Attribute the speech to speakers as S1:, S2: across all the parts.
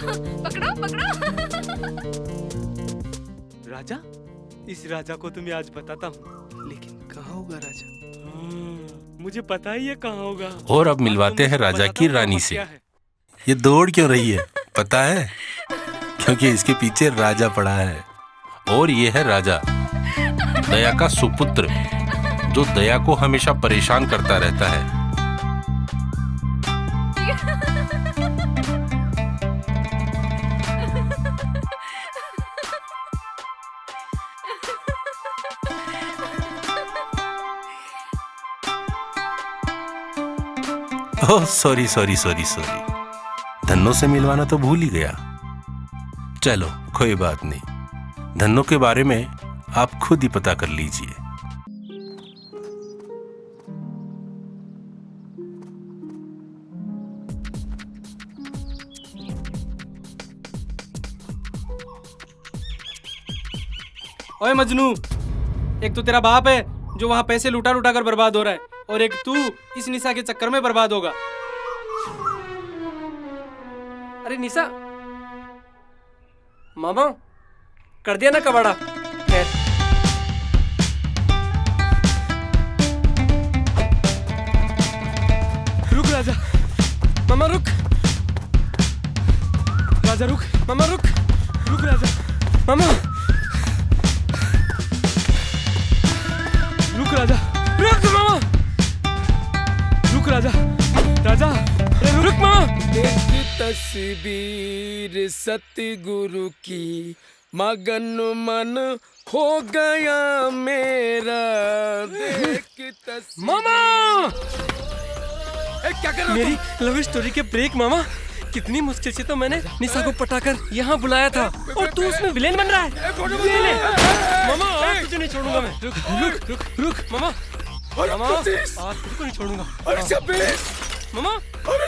S1: पकड़ो पकड़ो।
S2: राजा, इस राजा को तो मैं आज बताता हूँ,
S3: लेकिन कहाँ होगा राजा?
S2: मुझे पता ही है कहाँ होगा।
S4: और अब मिलवाते हैं राजा की रानी से। ये दौड़ क्यों रही है पता है? क्योंकि इसके पीछे राजा पड़ा है, और ये है राजा, दया का सुपुत्र, जो दया को हमेशा परेशान करता रहता है। Oh sorry sorry sorry sorry, Dhanno से मिलवाना तो भूल ही गया। चलो कोई बात नहीं, धन्नो के बारे में आप खुद ही पता कर लीजिए।
S3: ओए मजनू, एक तो तेरा बाप है जो वहां पैसे लुटा लुटा कर बर्बाद हो रहा है, और एक तू इस निशा के चक्कर में बर्बाद होगा। अरे निशा, मामा कर दिया ना कबाड़ा। खैर, रुक राजा, मामा रुक, राजा रुक, मामा रुक, रुक राजा, मामा रुक राजा, रुक मामा, रुक राजा, राजा रुक मामा।
S5: एक तस्वीर सतगुरु की, मगन मन हो गया मेरा। देख तस्वीर।
S3: मामा
S5: क्या कर रहा हो
S3: मेरी लव स्टोरी के ब्रेक मामा, कितनी मुश्किल से तो मैंने निशा को पटाकर यहाँ बुलाया था, और तू उसमें विलेन बन रहा है। ये ले मामा, आज तुझे नहीं छोड़ूंगा मैं। रुक रुक रुक रुक मामा, मामा आज तुझको नहीं छोड़ूंगा।
S5: अरे 26,
S3: मामा
S5: अरे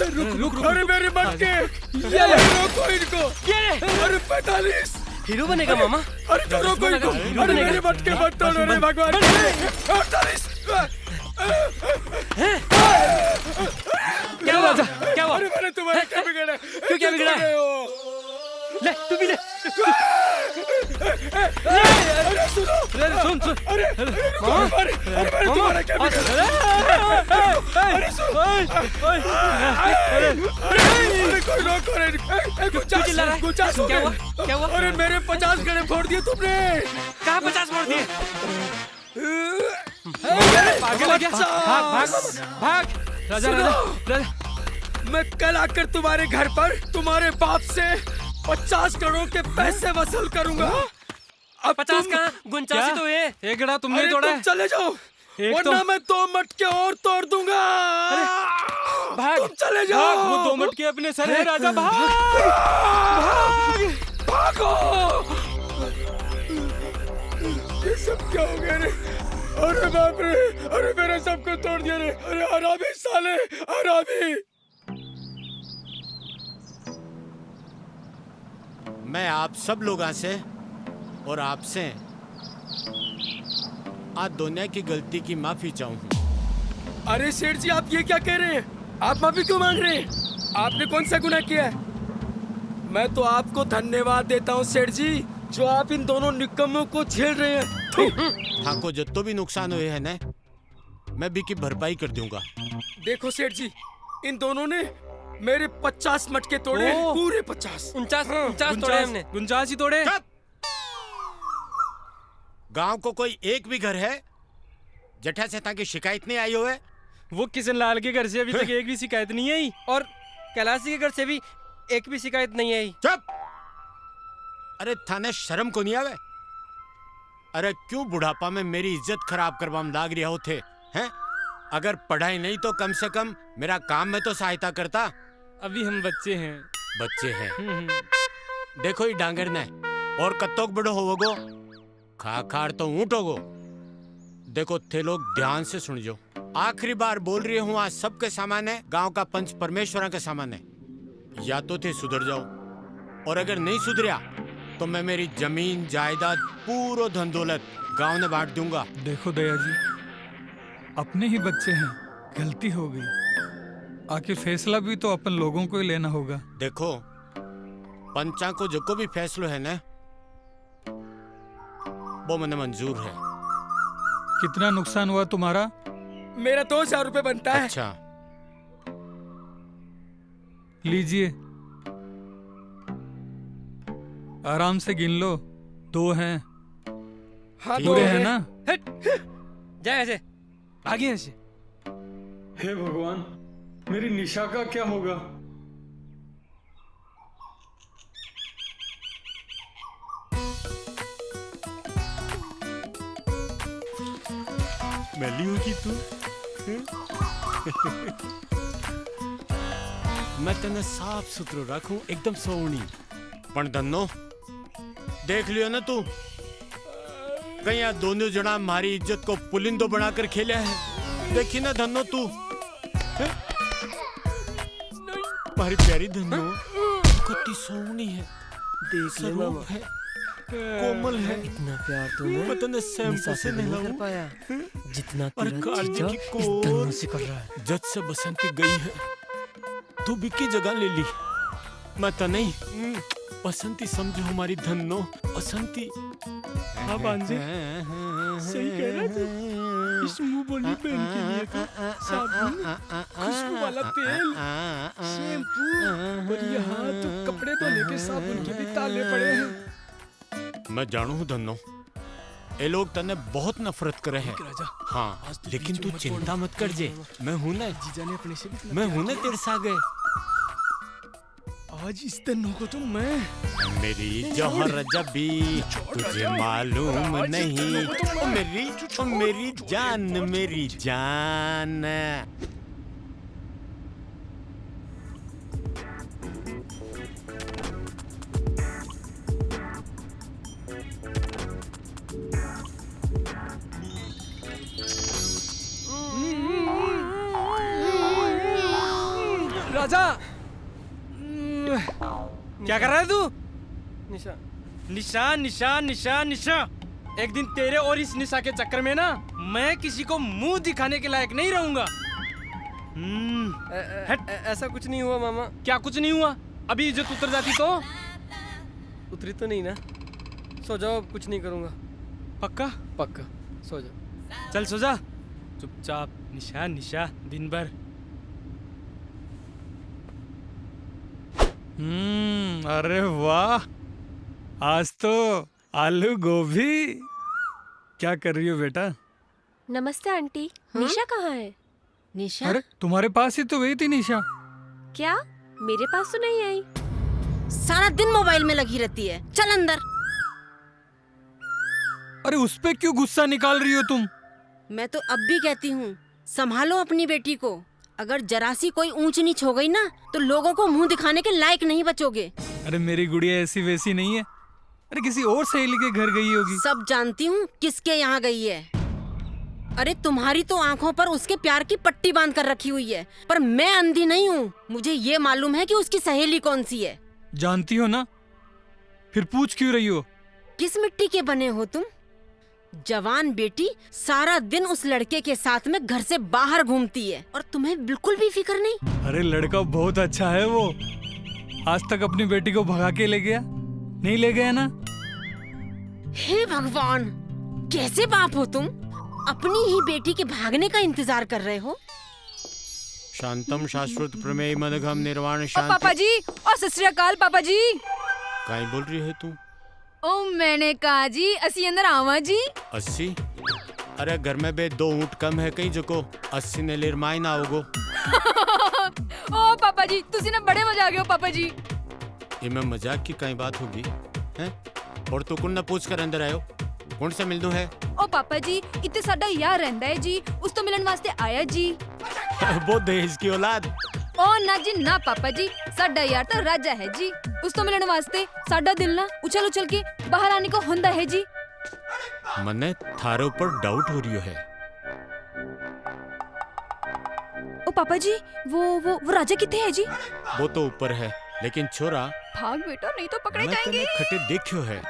S5: रुक रुक, अरे मेरे मटके,
S3: ये ले,
S5: रोको इनको।
S3: ये ले,
S5: अरे 45,
S3: हीरो बनेगा मामा।
S5: अरे तो रोको इनको, अरे मेरे मटके मत तोड़ो रे भगवान। 48,
S3: क्या हुआ राजा, क्या हुआ?
S5: अरे मैंने तुम्हारे क्या बिगाड़ा?
S3: क्यों क्या बिगड़ा? ले तू भी ले।
S5: अरे सुनो,
S3: अरे सुन सुन,
S5: अरे
S3: मामा,
S5: अरे मैंने तुम्हारा क्या बिगाड़ा?
S3: अरे सुन,
S5: अरे कोई रोको रे।
S3: चिल्ला रहा है?
S5: 50 हो
S3: क्या हुआ?
S5: गए।
S3: क्या हुआ?
S5: अरे मेरे 50 गड़े फोड़ दिए तुमने।
S3: कहाँ 50 मोड़ दिए? पागल है क्या? भाग भाग भाग राजा, राजा राजा।
S5: मैं कल आकर तुम्हारे घर पर तुम्हारे बाप से 50 करोड़ के पैसे वसूल करूंगा। अब
S3: 50 कहाँ, 49 तो ये एक गड़ा तुमने
S5: अरे
S3: तोड़ा
S5: तुम
S3: है।
S5: चले जाओ,
S3: एक
S5: वरना
S3: तो
S5: मैं 2 मटके और तोड़ दूंगा।
S3: भाग,
S5: तुम चले जाओ।
S3: भाग, वो 2 मटके अपने सर है राजा, भाग
S5: भागो। ये सब क्या हो गया रे? अरे बाप रे, अरे मेरा सबको तोड़ दिया रे। अरे हरामी साले, हरामी।
S6: मैं आप सब लोगों से और आपसे आज दुनिया की गलती की माफी चाहूँ।
S5: अरे सेठ जी, आप ये क्या कह रहे हैं? आप माफी क्यों मांग रहे हैं? आपने कौन सा गुनाह किया है? मैं तो आपको धन्यवाद देता हूँ सेठ जी, जो आप इन दोनों निकम्मों को झेल रहे हैं।
S6: थाको जितो भी नुकसान हुए है ना, मैं भी की भरपाई कर दूंगा।
S5: देखो सेठ जी, इन दोनों ने मेरे 50 मटके तोड़े, पूरे 50।
S3: 49 तोड़े हमने, 49 ही तोड़े।
S6: गांव को कोई एक भी घर है जठा से ताकि शिकायत नहीं आई हो है?
S3: वो किशन लाल के घर से अभी तक एक भी शिकायत नहीं आई, और कैलाशी के घर से भी एक भी शिकायत नहीं आई।
S6: चुप! अरे थाने शर्म को नहीं आवे? अरे क्यों बुढ़ापा में मेरी इज्जत खराब करवाम लाग रहा होते हैं? अगर पढ़ाई नहीं तो कम से कम मेरा काम में तो सहायता करता।
S3: अभी हम बच्चे हैं।
S6: बच्चे हैं? देखो ये डांगर ने और कत्तोक बड़ो होवोगो, खा खार तो ऊँट होगो। देखो थे लोग ध्यान से सुन जो, आखिरी बार बोल रही हूँ, आज सबके सामने गांव का पंच परमेश्वरा के सामने, या तो थे सुधर जाओ, और अगर नहीं सुधरिया तो मैं मेरी जमीन जायदाद पूरा धन दौलत गांव ने बांट दूंगा।
S7: देखो दया जी, अपने ही बच्चे हैं, गलती हो गई, आखिर फैसला भी तो अपन लोगों को ही लेना होगा।
S6: देखो पंचा को जो को भी फैसलो है ना वो मैंने मंजूर है।
S7: कितना नुकसान हुआ तुम्हारा?
S5: मेरा 2,000 रुपए बनता है।
S6: अच्छा
S7: लीजिए, आराम से गिन लो। 2 हैं।
S5: हाँ
S6: ठीक
S5: दो
S7: पूरे
S6: है।
S7: हैं ना?
S3: जाए ऐसे, आगे ऐसे।
S8: हे भगवान, मेरी निशा का क्या होगा?
S6: मैली होगी तू। मैं तेने साफ सुथरो रखूं, एकदम सोनी। पण धन्नो देख लियो ना तू, कहीं आ दोनों जना हमारी इज्जत को पुलिंदो बनाकर खेला है। देखी ना धन्नो तू, हमारी प्यारी धन्नो कितनी सोनी है,
S3: देख ले मामा,
S6: है, कोमल है।
S3: इतना प्यार तूने
S6: मैं तने शैम्पू
S3: निशा
S6: से
S3: से नहीं कर
S6: नहलाऊं।
S3: पाया जितना
S6: और
S3: तेरा
S6: काली
S3: जीजा
S6: की
S3: इस
S6: कोर।
S3: धन्नो से कर रहा है।
S6: जज से बसंती गई है, तू बिक्की जगह ले ली। मैं तो नहीं, बसंती समझो हमारी धन्नो, बसंती।
S5: हाँ बांजे, सही कह रहा था। इस मुंह बोली पहन के लिए तो साबुन, खुशबू वाला तेल, शैम्पू और यहाँ तो कपड़े धोने के साबुन के भी ताले पड़े हैं।
S6: मैं जानू हूँ धन्नो, ये लोग तने बहुत नफरत करे हैं।
S5: राजा,
S6: हाँ, लेकिन तू चिंता मत कर जे, मैं हूं ना,
S5: जीजा ने अपने से भी
S6: मैं हूं ना तेरे सागे।
S5: आज इस दिन को तो मैं
S6: मेरी जौहर जबी तुझे मालूम नहीं, ओ मेरी जान, मेरी जान।
S5: राजा,
S2: क्या कर रहा है तू?
S3: निशा,
S2: निशा निशा निशा निशा, एक दिन तेरे और इस निशा के चक्कर में ना मैं किसी को मुंह दिखाने के लायक नहीं रहूंगा।
S3: ऐसा कुछ नहीं हुआ मामा।
S2: क्या कुछ नहीं हुआ? अभी इज्जत उतर जाती तो?
S3: उतरी तो नहीं ना? सो जाओ, अब कुछ नहीं करूंगा।
S2: पक्का?
S3: पक्का सो जाओ।
S2: चल सो जा चुपचाप। निशा निशा दिन भर।
S7: अरे वाह, आज तो आलू गोभी। क्या कर रही हो बेटा?
S1: नमस्ते आंटी। निशा कहाँ है?
S9: निशा,
S7: अरे तुम्हारे पास ही तो गई थी निशा।
S1: क्या मेरे पास तो नहीं आई?
S9: सारा दिन मोबाइल में लगी रहती है। चल अंदर।
S7: अरे उस पे क्यों गुस्सा निकाल रही हो तुम?
S9: मैं तो अब भी कहती हूँ, संभालो अपनी बेटी को। अगर जरा सी कोई ऊंच नीच हो गई ना तो लोगों को मुंह दिखाने के लायक नहीं बचोगे।
S7: अरे मेरी गुड़िया ऐसी वैसी नहीं है। अरे किसी और सहेली के घर गई होगी।
S9: सब जानती हूँ किसके यहाँ गई है। अरे तुम्हारी तो आंखों पर उसके प्यार की पट्टी बांध कर रखी हुई है, पर मैं अंधी नहीं हूँ। मुझे ये मालूम है कि उसकी सहेली कौन सी है।
S7: जानती हो ना, फिर पूछ क्यों रही हो?
S9: किस मिट्टी के बने हो तुम? जवान बेटी सारा दिन उस लड़के के साथ में घर से बाहर घूमती है और तुम्हें बिल्कुल भी फिक्र नहीं।
S7: अरे लड़का बहुत अच्छा है वो। आज तक अपनी बेटी को भगा के ले गया? नहीं ले गया ना?
S9: हे भगवान, कैसे बाप हो तुम? अपनी ही बेटी के भागने का इंतजार कर रहे हो।
S6: शांतम शाश्वत प्रमेय मदघम निर्वाण
S1: ओ
S6: शांति।
S1: पापा जी, और सत श्री अकाल पापा जी।
S6: काई बोल रही है तू?
S1: ओ मैंने कहा जी असी अंदर आवा जी।
S6: 80? अरे घर में बे 2 ऊँट कम है कहीं जो को 80 ने लेर माई ना होगो।
S1: ओ पापा जी तुसी ना बड़े मजा आ गए हो पापा जी।
S6: ये में मजाक की कई बात होगी हैं? और तू कौन ना पूछ कर अंदर आयो? कौन सा मिलदू है?
S1: ओ पापा जी इतने साडा यार रहंदा है जी, उस तो मिलन वास्ते आया जी।
S6: वो दहेज की औलाद।
S1: ओ ना जी ना पापा जी, साडा यार तो राजा है जी, उस तो मिलन वास्ते साडा दिल ना उछल उछल के बाहर आने को हुंदा है जी।
S6: मने थारे ऊपर डाउट हो रही है।
S1: ओ पापा जी वो राजा किथे है जी?
S6: वो तो ऊपर है, लेकिन छोरा
S1: भाग बेटा नहीं तो पकड़े
S6: मैं
S1: जाएंगे।
S6: तने खटे देखियो है।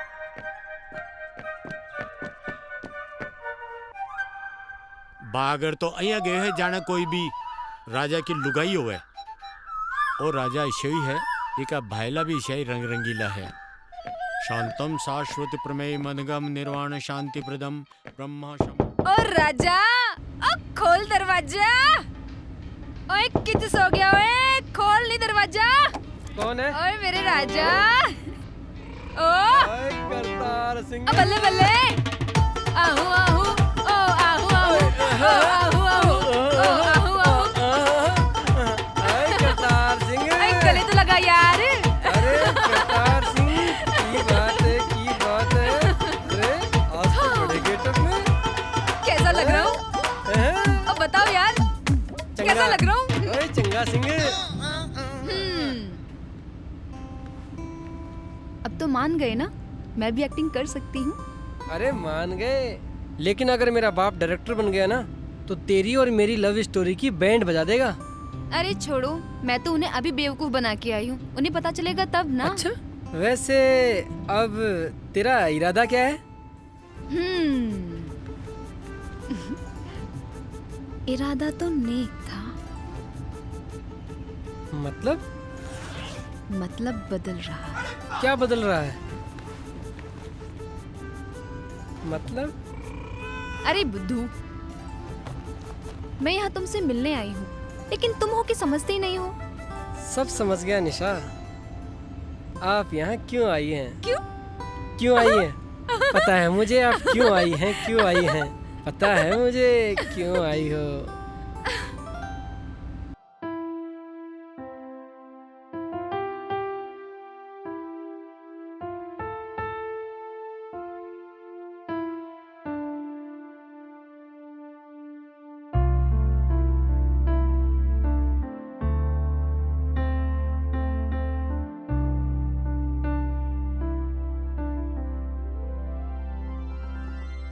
S6: बागर तो अया गए है जाने कोई भी राजा की लुगाई होवे। और राजा ऐसे ही है इका भाईला भी शाही रंग रंगीला है। शांतम शाश्वत प्रमेय मनगम निर्वाण शांति प्रदम ब्रह्मा शम।
S1: और राजा अब खोल दरवाजा। ओए कित सो गया? ओए खोल नहीं दरवाजा।
S3: कौन है?
S1: ओए मेरे राजा। ओ
S3: करतार सिंह।
S1: बल्ले बल्ले। आहू आहू ओ आहू आहू ओ आहू आहू ओ आहू आहू।
S3: करतार सिंह।
S1: गले तो लगा यार।
S3: अरे करतार सिंह की बात है, की बात है। अरे आज तो बड़े गेटअप में।
S1: कैसा लग रहा हूँ? अब बताओ यार कैसा लग रहा हूँ?
S3: ओए चंगा सिंह।
S1: अब तो मान गए ना, मैं भी एक्टिंग कर सकती हूँ।
S3: अरे मान गए, लेकिन अगर मेरा बाप डायरेक्टर बन गया ना तो तेरी और मेरी लव स्टोरी की बैंड बजा देगा।
S1: अरे छोड़ो, मैं तो उन्हें अभी बेवकूफ बना के आई हूँ, उन्हें पता चलेगा तब ना।
S3: अच्छा, वैसे अब तेरा इरादा क्या है?
S1: इरादा तो नेक था, मतलब बदल रहा है।
S3: क्या बदल रहा है? मतलब?
S1: अरे बुद्धू, मैं यहाँ तुमसे मिलने आई हूँ, लेकिन तुम हो कि समझते ही नहीं हो।
S3: सब समझ गया निशा। आप यहाँ क्यों आई हैं? क्यों आई हैं? पता है मुझे आप क्यों आई हैं, क्यों आई हैं। पता है मुझे क्यों आई हो।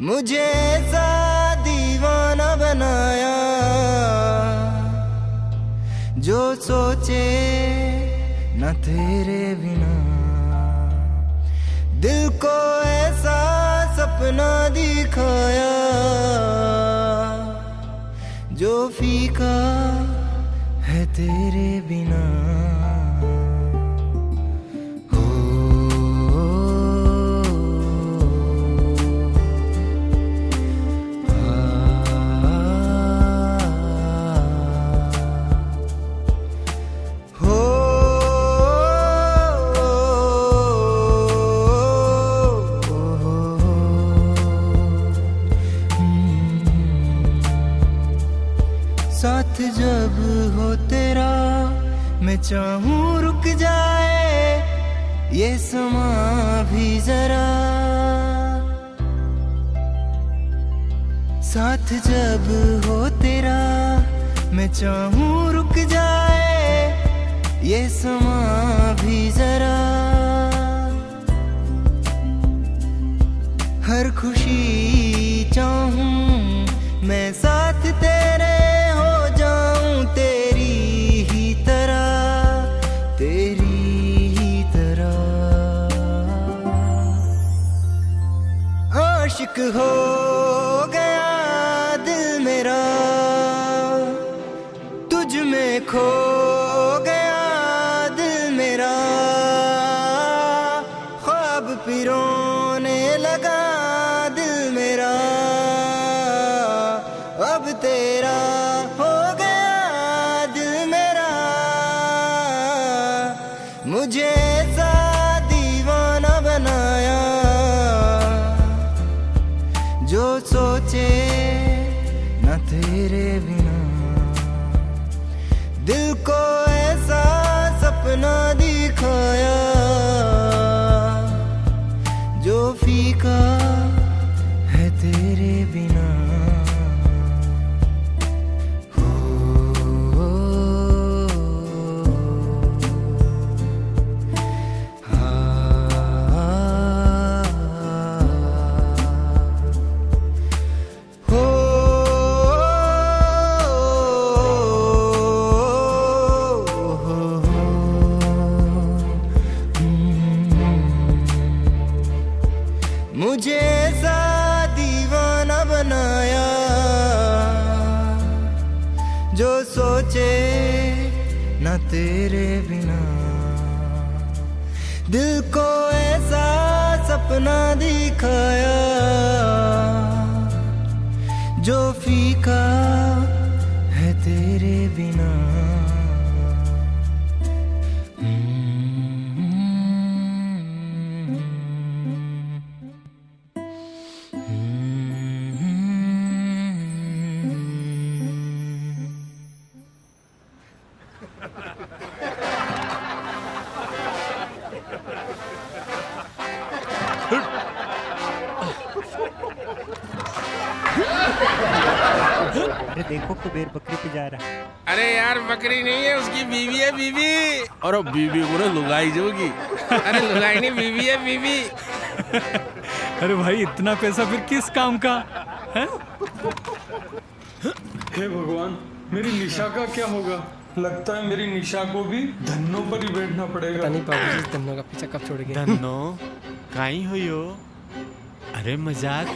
S10: मुझे ऐसा दीवाना बनाया जो सोचे न तेरे बिना, दिल को ऐसा सपना दिखाया जो फीका है तेरे बिना। साथ जब हो तेरा मैं चाहूं रुक जाए ये समा भी जरा। साथ जब हो तेरा मैं चाहूं रुक जाए ये समा भी जरा। हर खुशी चाहूं मैं साथ तेरे हो जाऊं, तेरी ही तरह, तेरी ही तरह। आशिक हो गया दिल मेरा, तुझ में खो गया दिल मेरा। ख्वाब पिरोने लगा दिल मेरा, अब तेरा हो गया दिल मेरा। मुझे ऐसा दीवाना बनाया जो सोचे न तेरे बिना, दिल को ऐसा सपना दिखाया जो फीका है तेरे बिना। मुझे ऐसा दीवाना बनाया जो सोचे न तेरे बिना। दिल को ऐसा सपना दिखाया जो फीका है तेरे बिना।
S5: अरे देखो कुबेर बकरी पे जा रहा है।
S4: अरे यार बकरी नहीं है, उसकी बीवी है बीवी। और बीवी को ना लुगाई जोगी। अरे लुगाई नहीं, बीवी है बीवी।
S7: अरे भाई इतना पैसा फिर किस काम का है?
S8: हे भगवान, मेरी निशा का क्या होगा? लगता है मेरी निशा को भी धन्नों पर ही बैठना पड़ेगा।
S3: पता नहीं बाबूजी धन्नो का पीछा कब छोड़ गए।
S6: धन्नो काई हुई हो? अरे मजाक।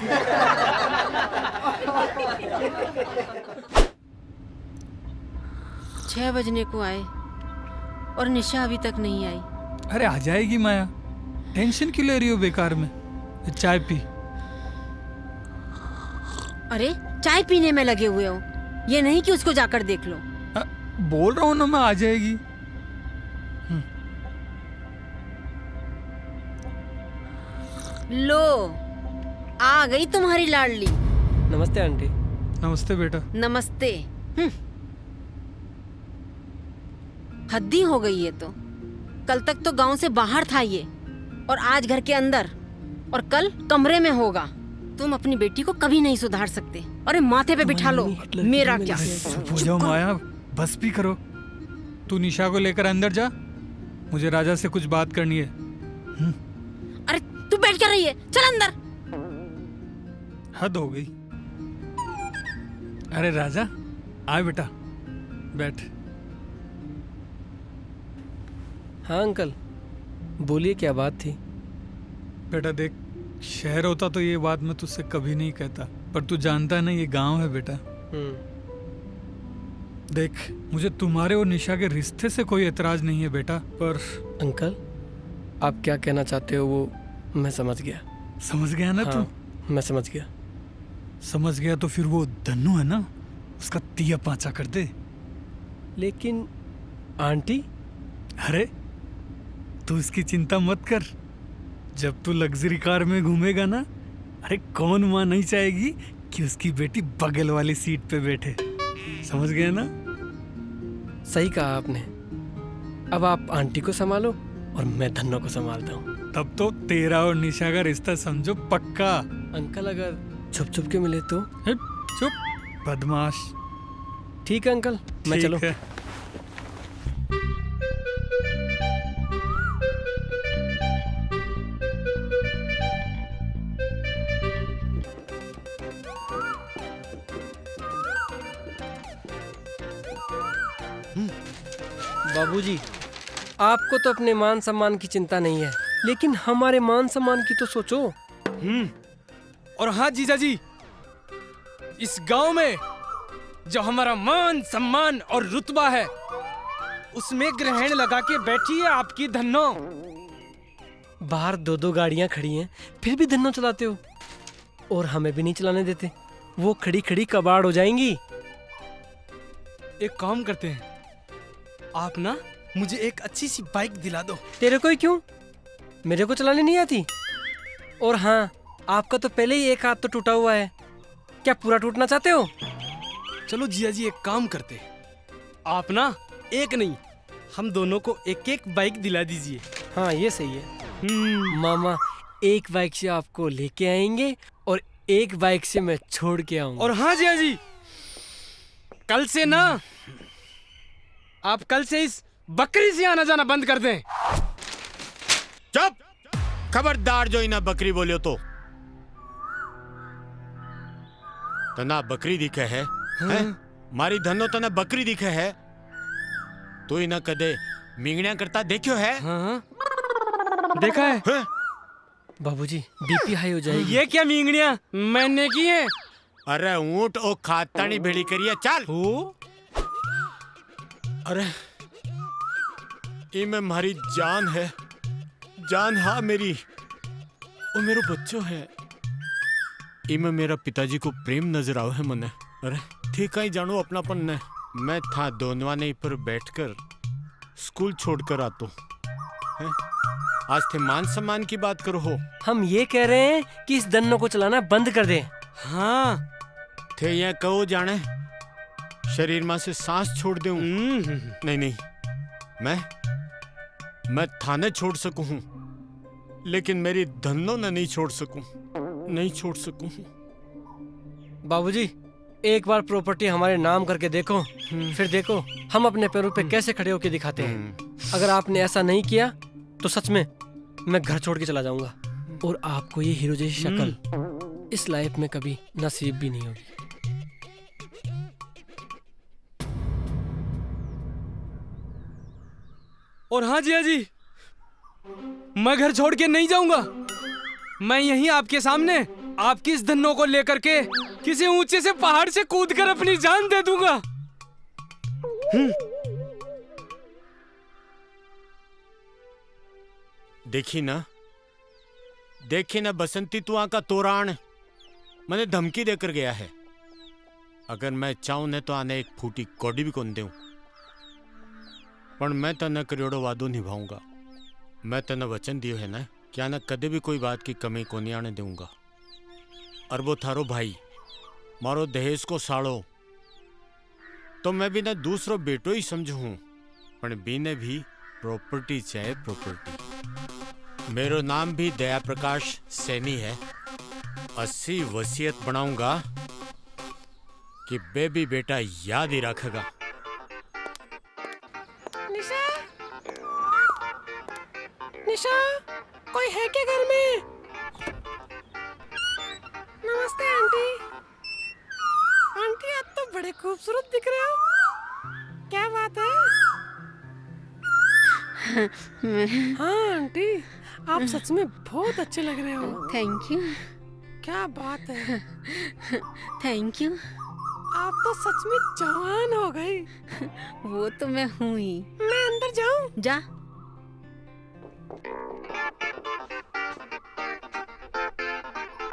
S9: 6 बजने को आए और निशा अभी तक नहीं आई।
S7: अरे आ जाएगी माया, टेंशन क्यों ले रही हो बेकार में? चाय पी।
S9: अरे चाय पीने में लगे हुए हो, ये नहीं कि उसको जाकर देख लो।
S7: बोल रहा हूँ ना मैं, आ जाएगी।
S9: लो आ गई तुम्हारी लाडली।
S3: नमस्ते आंटी।
S7: नमस्ते बेटा।
S9: नमस्ते। हद्दी हो गई है। तो कल तक तो गांव से बाहर था ये, और आज घर के अंदर, और कल कमरे में होगा। तुम अपनी बेटी को कभी नहीं सुधार सकते। अरे माथे पे बिठा लो, मेरा क्या।
S7: चुप हो जाओ माया, बस भी करो। तू निशा को लेकर अंदर जा, मुझे राजा से कुछ बात करनी है।
S9: अरे तू बैठ कर रही है, चल अंदर।
S7: हद हो गई। अरे राजा आए बेटा, बैठ।
S3: हाँ अंकल बोलिए, क्या बात थी?
S7: बेटा देख, शहर होता तो ये बात मैं तुझसे कभी नहीं कहता, पर तू जानता है ना ये गांव है बेटा। देख, मुझे तुम्हारे और निशा के रिश्ते से कोई एतराज नहीं है बेटा, पर
S3: अंकल आप क्या कहना चाहते हो वो मैं समझ गया।
S7: समझ गया ना?
S3: हाँ, मैं समझ गया।
S7: समझ गया तो फिर वो धन्नू है ना, उसका तिया पांचा कर दे।
S3: लेकिन आंटी।
S7: अरे तू इसकी चिंता मत कर, जब तू लग्जरी कार में घूमेगा ना, अरे कौन माँ नहीं चाहेगी कि उसकी बेटी बगल वाली सीट पे बैठे। समझ गए ना?
S3: सही कहा आपने। अब आप आंटी को संभालो और मैं धन्नो को संभालता हूँ।
S7: तब तो तेरा और निशा का रिश्ता समझो पक्का।
S3: अंकल अगर छुप छुप के मिले तो?
S7: चुप बदमाश।
S3: ठीक है अंकल, मैं चलो।
S7: है।
S3: बाबूजी, आपको तो अपने मान सम्मान की चिंता नहीं है, लेकिन हमारे मान सम्मान की तो सोचो।
S2: और हाँ जीजा जी, इस गांव में जो हमारा मान सम्मान और रुतबा है, उसमें ग्रहण लगा के बैठी है आपकी धन्नो।
S3: बाहर 2-2 गाड़ियां खड़ी हैं, फिर भी धन्नो चलाते हो, और हमें भी नहीं चलाने देते। वो खड़ी खड़ी कबाड़ हो जाएंगी।
S2: एक काम करते हैं, आप ना मुझे एक अच्छी सी बाइक दिला दो।
S3: तेरे को ही क्यों? मेरे को चलाने नहीं आती। और हाँ, आपका तो पहले ही एक हाथ तो टूटा हुआ है, क्या पूरा टूटना चाहते हो?
S2: चलो जिया जी, एक काम करते हैं, आप ना एक नहीं, हम दोनों को एक एक बाइक दिला दीजिए।
S3: हाँ ये सही है। मामा एक बाइक से आपको लेके आएंगे और एक बाइक से मैं छोड़ के आऊंगा।
S2: और हाँ जिया जी, कल से ना आप कल से इस बकरी से आना जाना बंद कर दें।
S6: चुप! खबरदार जो इना बकरी बोलियो तो तना बकरी दिखे है, हैं? मारी धनो तना बकरी दिखे है। तू इना कदे मिंगणिया करता देखियो है?
S2: हाँ, देखा है?
S3: बाबूजी बीपी हाई हो जाएगी।
S2: ये क्या मिंगणिया मैंने की है?
S6: अरे ऊंट ओ खातानी भेड़ी करिए, चल। अरे इमे मारी जान है, जान हाँ मेरी वो मेरो बच्चो है इमे मेरा पिताजी को प्रेम नजर आओ है मने अरे ठीक ही जानो अपनापन ने मैं था दोनवाने पर बैठकर स्कूल छोड़कर आतो हैं आज थे मान सम्मान की बात करो हो
S3: हम ये कह रहे हैं कि इस दन्नो को चलाना बंद कर दे।
S6: हाँ थे ये कहो जाने शरीर में से सांस छोड़ दूं नहीं नहीं मैं थाने छोड़ सकूं हूं लेकिन मेरी धन्नो ने नहीं छोड़ सकूं
S3: बाबूजी एक बार प्रॉपर्टी हमारे नाम करके देखो फिर देखो हम अपने पैरों पे कैसे खड़े होके दिखाते हैं। अगर आपने ऐसा नहीं किया तो सच में मैं घर छोड़ के चला जाऊंगा और आपको ये हीरो जैसी शक्ल इस लाइफ में कभी नसीब भी नहीं होगी।
S2: और हाँ जिया जी, मैं घर छोड़ के नहीं जाऊंगा। मैं यहीं आपके सामने आपकी इस धन्नो को लेकर के किसी ऊंचे से पहाड़ से कूदकर अपनी जान दे दूंगा।
S6: देखी ना बसंती तू का तोरान मैंने धमकी देकर गया है। अगर मैं चाहूं ने तो आने एक फूटी कौड़ी भी कौन दूं पर मैं तने करोड़ों वादो निभाऊंगा। मैं तने वचन दियो है ना क्या ना कदे भी कोई बात की कमी को नहीं आने दूंगा। और वो थारो भाई मारो दहेज को साड़ो तो मैं भी ना दूसरो बेटो ही समझू हूं पर बीने भी प्रॉपर्टी चाहे प्रॉपर्टी। मेरो नाम भी दया प्रकाश सैनी है। 80 वसीयत बनाऊंगा कि बेबी बेटा याद ही रखेगा।
S3: निशा निशा कोई है क्या घर में? नमस्ते आंटी। आंटी आप तो बड़े खूबसूरत दिख रहे हो। क्या बात है? हाँ आंटी आप सच में बहुत अच्छे लग रहे हो।
S9: Thank you.
S3: क्या बात है।
S9: Thank you.
S3: आप तो सच में जवान हो गई।
S9: वो तो मैं हूँ ही।
S3: मैं अंदर जाऊं?
S9: जा।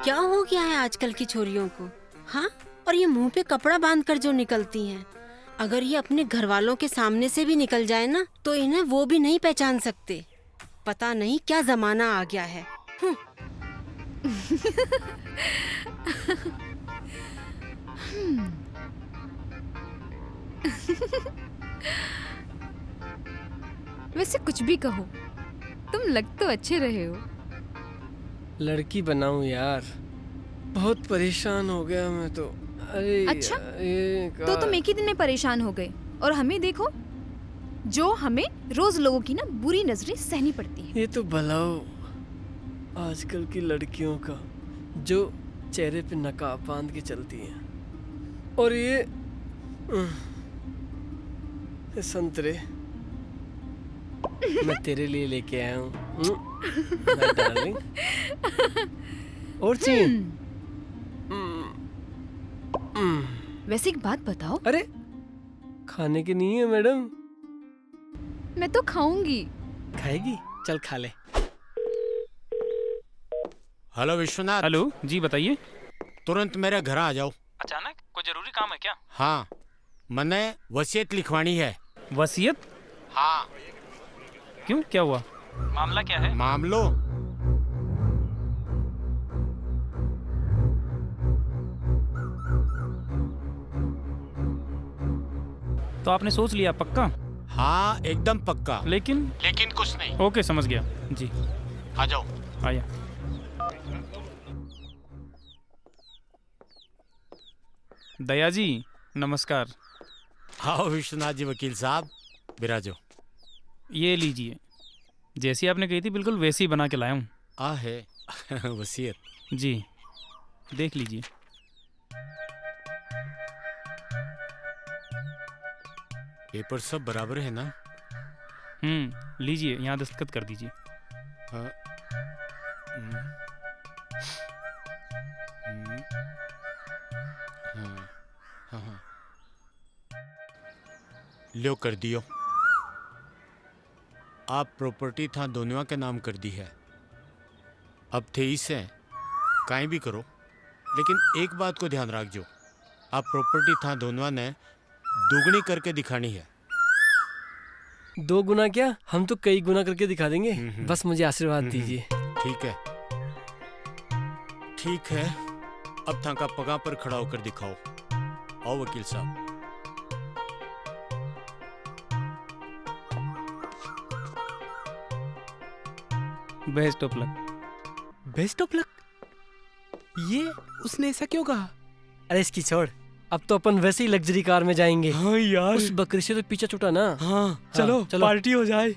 S9: क्या हो गया है आजकल की छोरियों को? हाँ, और ये मुंह पे कपड़ा बांधकर जो निकलती हैं, अगर ये अपने घर वालों के सामने से भी निकल जाए ना तो इन्हें वो भी नहीं पहचान सकते। पता नहीं क्या जमाना आ गया है।
S1: वैसे कुछ भी कहो, तुम लग तो अच्छे रहे हो।
S3: लड़की बनाऊं यार, बहुत परेशान हो गया मैं तो। अरे
S1: अच्छा, तो तुम एक ही दिन में परेशान हो गए और हमें देखो, जो हमें रोज लोगों की ना बुरी नजरें सहनी पड़ती है।
S3: ये तो भलाओ आजकल की लड़कियों का, जो चेहरे पे नकाब बांध के चलती हैं। और ये संतरे मैं तेरे लिए लेके आया हूँ डार्लिंग। और चीन।
S1: वैसे एक बात बताओ।
S3: अरे खाने के नहीं है मैडम।
S1: मैं तो खाऊंगी।
S3: खाएगी? चल खा ले।
S6: हेलो विश्वनाथ।
S2: हेलो जी, बताइए।
S6: तुरंत मेरे घर आ जाओ।
S2: अचानक? कोई जरूरी काम है क्या?
S6: हाँ, मने वसीयत लिखवानी है।
S2: वसीयत?
S6: हाँ।
S2: क्यों, क्या हुआ? मामला क्या है?
S6: मामलो
S2: तो आपने सोच लिया पक्का?
S6: हाँ एकदम पक्का।
S2: लेकिन
S6: कुछ नहीं।
S2: ओके, समझ गया जी।
S6: आ जाओ।
S2: आया। दया जी नमस्कार।
S6: आओ विश्वनाथ जी वकील साहब, बिराजो।
S2: ये लीजिए, जैसी आपने कही थी बिल्कुल वैसी ही बना के लाया हूँ।
S6: आ है वसीयत।
S2: जी देख लीजिए।
S6: पेपर सब बराबर है ना?
S2: लीजिए, यहाँ दस्तखत कर दीजिए।
S6: हाँ। हाँ। लो कर दियो। आप प्रॉपर्टी था दोनों के नाम कर दी है। अब थे इससे काई भी करो, लेकिन एक बात को ध्यान रख जो, आप प्रॉपर्टी था दोनों ने दोगुनी करके दिखानी है।
S3: 2 गुना क्या, हम तो कई गुना करके दिखा देंगे। बस मुझे आशीर्वाद दीजिए।
S6: ठीक है, ठीक है। अब था का पगा पर खड़ा होकर दिखाओ। आओ वकील साहब।
S5: Best of luck. Best of luck? ये उसने ऐसा क्यों कहा?
S3: अरे इसकी छोड़, अब तो अपन वैसे ही लग्जरी कार में जाएंगे।
S5: हाँ यार,
S3: उस बकरी से तो पीछा छूटा ना।
S5: हाँ चलो,
S3: चलो
S5: पार्टी हो जाए।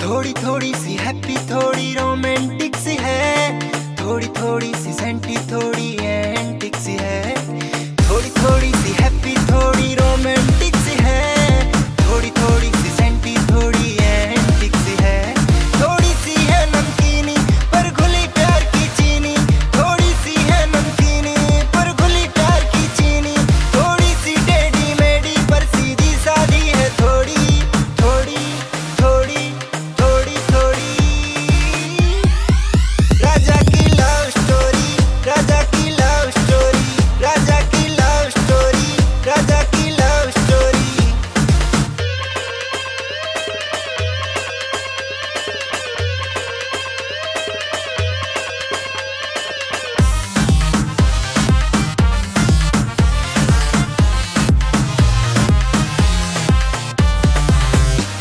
S10: थोड़ी थोड़ी सी हैप्पी, थोड़ी रोमांटिक सी है, थोड़ी थोड़ी सी सेंटी, थोड़ी एंटिक सी है। थोड़ी थोड़ी सी हैप्पी, थोड़ी रोमांटिक सी है, थोड़ी थोड़ी सी सेंटी, थोड़ी एंटिक सी है। थोड़ी सी है नमकीनी पर घुली प्यार की चीनी, थोड़ी सी है नमकीनी पर घुली प्यार की चीनी। थोड़ी सी टेढ़ी मेढ़ी पर सीधी सादी है, थोड़ी थोड़ी थोड़ी थोड़ी थोड़ी। राजा की लव स्टोरी, राजा की लव स्टोरी, राजा की लव स्टोरी, राजा की लव स्टोरी।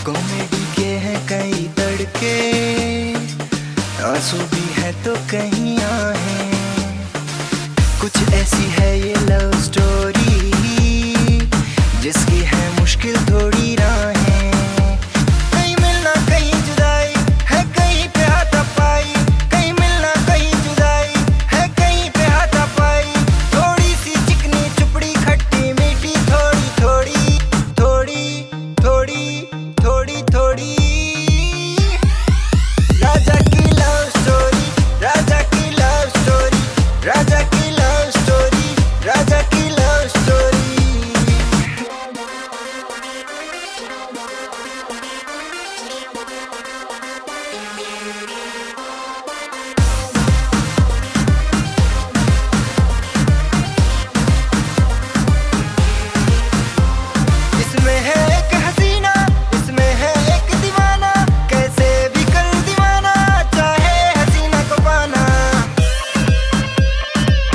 S10: कॉमेडी के हैं कई तड़के, आंसू भी है तो कहीं आहें। कुछ ऐसी है ये लव स्टोरी जिसकी है मुश्किल थोड़ी राहें। कहीं मिलना कहीं जुदाई है, कहीं पे हाथापाई, कहीं मिलना कहीं जुदाई है, कहीं पे हाथापाई। थोड़ी सी चिकनी चुपड़ी खट्टी मीठी, थोड़ी थोड़ी थोड़ी थोड़ी थोड़ी थोड़ी। राजा की लव स्टोरी, राजा की लव स्टोरी, राजा की लव स्टोरी, राजा की लव स्टोरी। इसमें है एक हसीना, इसमें है एक दीवाना, कैसे भी कर दीवाना चाहे हसीना को पाना।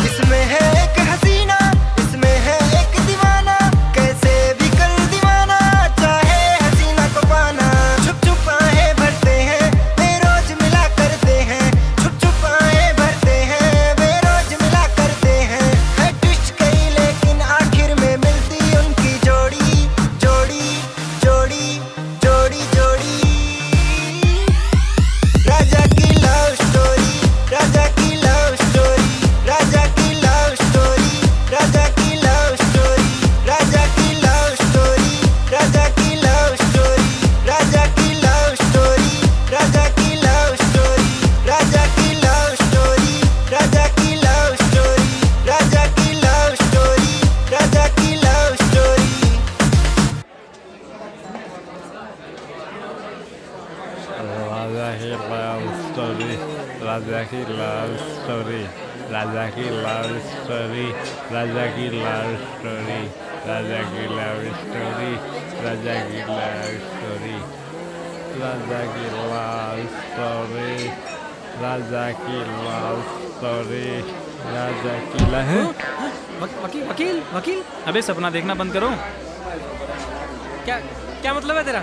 S10: इसमें है एक हसीना, इसमें है एक दीवाना, कैसे भी कर दीवाना चाहे हसीना को पाना। छुप छुप आहें भरते हैं, बेरोज मिला करते हैं, छुप छुप आहें भरते हैं, बेरोज मिला करते हैं। है ट्विस्ट कई लेकिन आखिर में मिलती उनकी जोड़ी जोड़ी जोड़ी जोड़ी जोड़ी। राजा की लव स्टोरी, राजा की लव स्टोरी, राजा की लव स्टोरी, राजा की लव स्टोरी, राजा की लव स्टोरी, राजा की लव स्टोरी, राजा की लव स्टोरी, राजा की लव स्टोरी, राजा की लव स्टोरी, राजा की लव स्टोरी, राजा की लव स्टोरी, राजा की लव स्टोरी।
S5: राजा की लव स्टोरी, राजा की लव स्टोरी, राजा की लव स्टोरी, राजा की लव स्टोरी, राजा की लव स्टोरी, राजा की लव स्टोरी, राजा की लव स्टोरी, राजा की लव स्टोरी, राजा की लव।
S7: वकील वकील वकील, अबे सपना देखना बंद करो।
S3: क्या क्या मतलब है तेरा?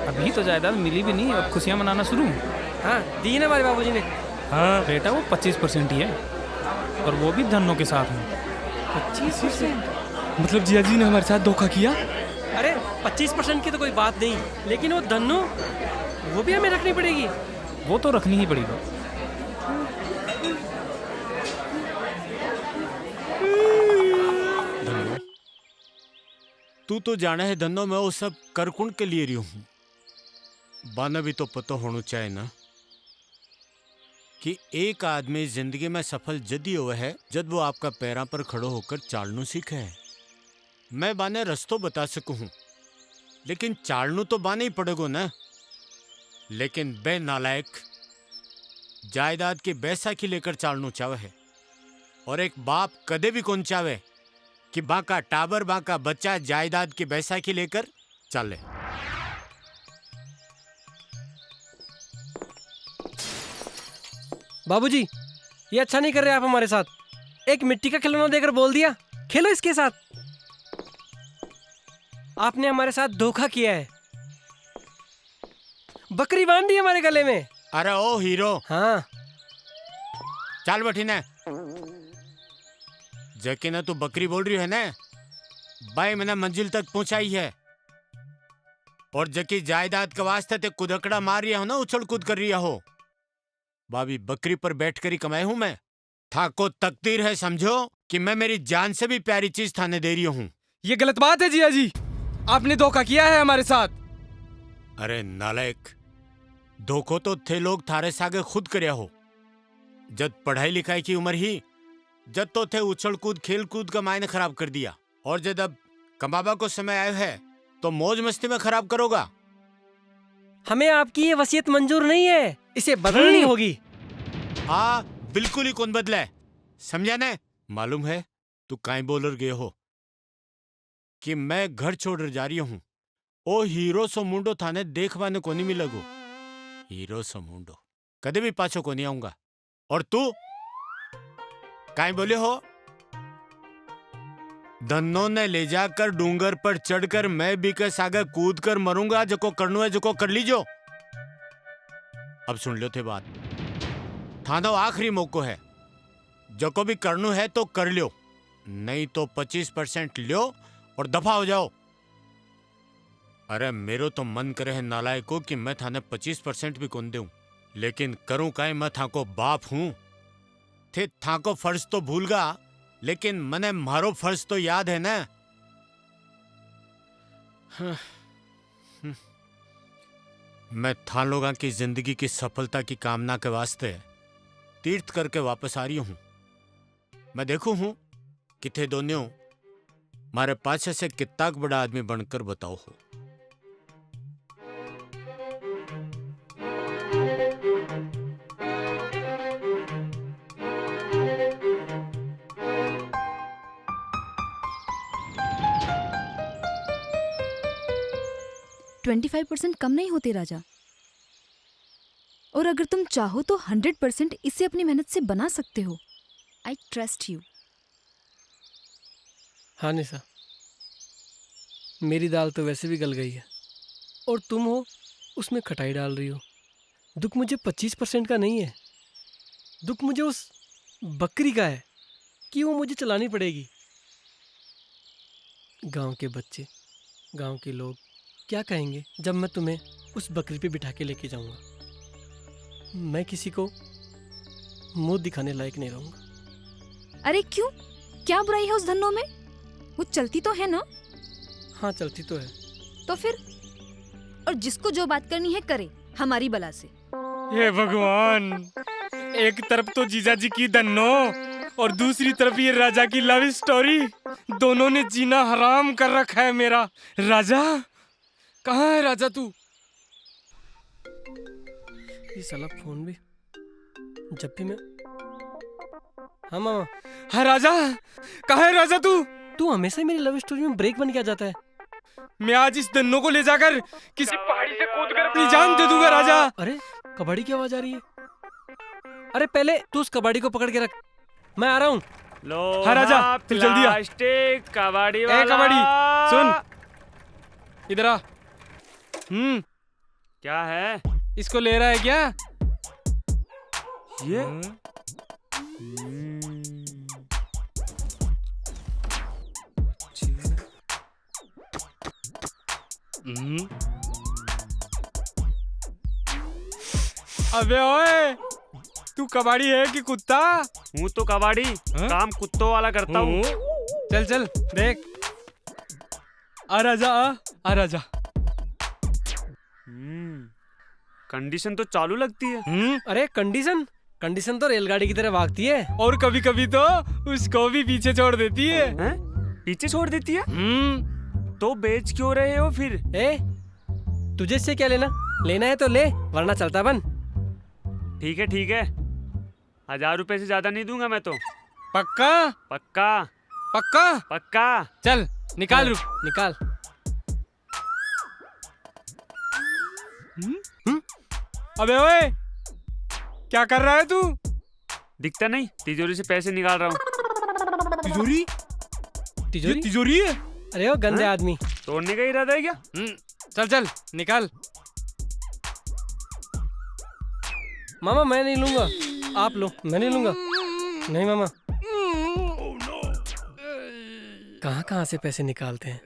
S7: अभी तो जायदाद मिली भी नहीं और खुशियां मनाना शुरू।
S3: हाँ दी है ना हमारे बाबूजी ने।
S7: हाँ बेटा, वो 25% ही है, और वो भी धनों के साथ में।
S3: 25%?
S5: मतलब जिया जी ने हमारे साथ धोखा किया?
S3: अरे 25% की तो कोई बात नहीं, लेकिन वो धन्नो वो भी हमें रखनी पड़ेगी।
S7: वो तो रखनी ही पड़ेगी।
S6: धन्नो, तू तो जाना है धन्नो, मैं वो सब कर कुंड के लिए रही हूँ। बाना भी तो पता होना चाहिए ना कि एक आदमी जिंदगी में सफल जदी हुआ है जब वो आपका पैरों पर खड़ो होकर चालनू सीखे है। मैं बाने रस्तों बता सकूं लेकिन चालनू तो बाने ही पड़ेगो ना। लेकिन बे नालायक जायदाद की बैसाखी लेकर चालनू चावे है और एक बाप कदे भी कौन चावे कि बाका टाबर बाका बच्चा जायदाद की बैसाखी लेकर चले।
S3: बाबूजी, ये अच्छा नहीं कर रहे आप हमारे साथ। एक मिट्टी का खिलौना देकर बोल दिया खेलो इसके साथ। आपने हमारे साथ धोखा किया है। बकरी बांध दी हमारे गले में।
S6: अरे ओ हीरो,
S3: हाँ
S6: चल बैठी ना। जैके ना तू बकरी बोल रही है ना, भाई मैंने मंजिल तक पहुंचाई है और जकी जायदाद के वास्ते ते कुदकड़ा मार रही हो ना, उछल कूद कर रही हो, भाभी बकरी पर बैठ कर ही कमाए हूं मैं। था को तकदीर है समझो कि मैं मेरी जान से भी प्यारी चीज थाने दे रही हूं।
S2: ये गलत बात है जिया जी, आपने धोखा किया है हमारे साथ।
S6: अरे नालायक, धोखो तो थे लोग थारे सागे खुद करया हो। जब पढ़ाई लिखाई की उम्र ही जब तो थे उछल कूद खेल कूद का मायने खराब कर दिया और जब अब कमाबा को समय आया है तो मौज मस्ती में खराब करोगा।
S3: हमें आपकी ये वसीयत मंजूर नहीं है, इसे बदलनी होगी।
S6: हाँ बिल्कुल ही कौन बदला है, समझा ना। मालूम है तू काई बोलर गए हो कि मैं घर छोड़ जा रही हूं। ओ हीरो सो मुंडो थाने देखवाने को नहीं मिलेगो। हीरो सो मुंडो कदे भी पाछो को नहीं आऊंगा। और तू काई बोले हो? धन्नो ने ले जाकर डूंगर पर चढ़कर मैं भी के सागर कूद कर मरूंगा। जको करनो है जको कर लीजो। अब सुन लो थे बात, थानो आखिरी मौको है। जको भी करनो है तो कर लो, नहीं तो 25% लो और दफा हो जाओ। अरे मेरो तो मन करे है नालायको कि मैं थाने 25% भी कौन दूं, लेकिन करूं काई, मैं थाको बाप हूं। थे थाको फर्ज तो भूलगा लेकिन मने मारो फर्ज तो याद है ना। मैं था लोगों की जिंदगी की सफलता की कामना के वास्ते तीर्थ करके वापस आ रही हूं। मैं देखू हूं कि थे दोनों मारे पाछे से कितना बड़ा आदमी बनकर बताओ हो।
S1: — 25% कम नहीं होते राजा, और अगर तुम चाहो तो 100% इसे अपनी मेहनत से बना सकते हो। I trust you.
S3: हाँ निशा, मेरी दाल तो वैसे भी गल गई है और तुम हो उसमें खटाई डाल रही हो। दुख मुझे 25% का नहीं है, दुख मुझे उस बकरी का है कि वो मुझे चलानी पड़ेगी। गांव के बच्चे, गांव के लोग क्या कहेंगे जब मैं तुम्हें उस बकरी पे बिठा के लेके जाऊंगा। मैं किसी को मुंह दिखाने लायक नहीं रहूंगा।
S1: अरे क्यों, क्या बुराई है उस धन्नो में? वो चलती तो है ना?
S3: हाँ चलती तो है।
S1: तो फिर, और जिसको जो बात करनी है करे, हमारी बला से।
S2: हे भगवान, एक तरफ तो जीजा जी की धन्नो और दूसरी तरफ ये राजा की लव स्टोरी, दोनों ने जीना हराम कर रखा है मेरा। राजा कहाँ है राजा तू?
S3: ये साला फोन भी जब भी मैं। हाँ मामा।
S2: हाँ राजा, कहाँ है राजा तू?
S3: तू हमेशा मेरी लव स्टोरी में ब्रेक बन के आ जाता है।
S2: मैं आज इस धन्नो को ले जाकर किसी पहाड़ी से कूदकर अपनी जान दे दूंगा राजा।
S3: अरे कबाड़ी की आवाज आ रही है। अरे पहले तू उस कबाड़ी को पकड़ के रख, मैं आ रहा हूँ।
S5: लो
S2: हाँ राजा, तू जल्दी आ।
S5: कबाड़ी
S2: वाला। कबाड़ी सुन, इधर आ।
S5: क्या है?
S2: इसको ले रहा है क्या?
S5: ये
S2: अबे ओए, तू कबाड़ी है कि कुत्ता?
S5: हूँ तो कबाड़ी, काम कुत्तों वाला करता हूँ।
S2: चल चल देख। आ राजा, आ राजा।
S5: कंडीशन तो चालू लगती है।
S3: अरे कंडीशन कंडीशन तो रेलगाड़ी की तरह भागती है।
S2: और कभी कभी तो उसको भी पीछे छोड़ देती है।
S5: हैं? पीछे छोड़ देती है? तो बेच क्यों रहे हो फिर?
S3: ए तुझे इससे क्या लेना? लेना है तो ले, वरना चलता बन।
S5: ठीक है 1000 रुपए से ज्यादा नहीं दूंगा मैं तो।
S2: पक्का?
S5: पक्का
S2: पक्का?
S5: पक्का।
S2: चल निकाल रुक।
S3: निकाल।
S2: अबे ओए, क्या कर रहा है तू?
S5: दिखता नहीं, तिजोरी से पैसे निकाल रहा हूँ।
S2: तिजोरी?
S3: तिजोरी?
S2: ये तिजोरी है?
S3: अरे वो गंदे आदमी।
S5: तोड़ने का इरादा है क्या?
S2: चल निकाल।
S3: मामा मैं नहीं लूंगा, आप लो। मैं नहीं लूंगा। नहीं मामा। कहाँ से पैसे निकालते हैं?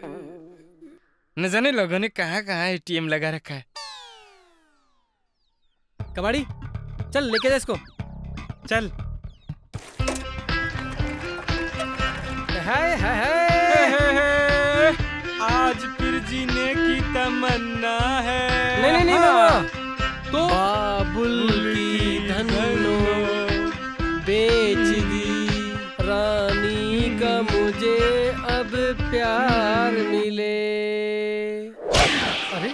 S2: न जाने लोगों ने कहाँ एटीएम लगा रखा है।
S3: कबाड़ी चल लेके जा इसको।
S2: चल।
S3: हाय हाय
S2: हाय। आज फिर जीने की तमन्ना है।
S3: नहीं मामा।
S2: तो
S3: बाबुल की धनो बेच दी रानी का मुझे अब प्यार मिले। अरे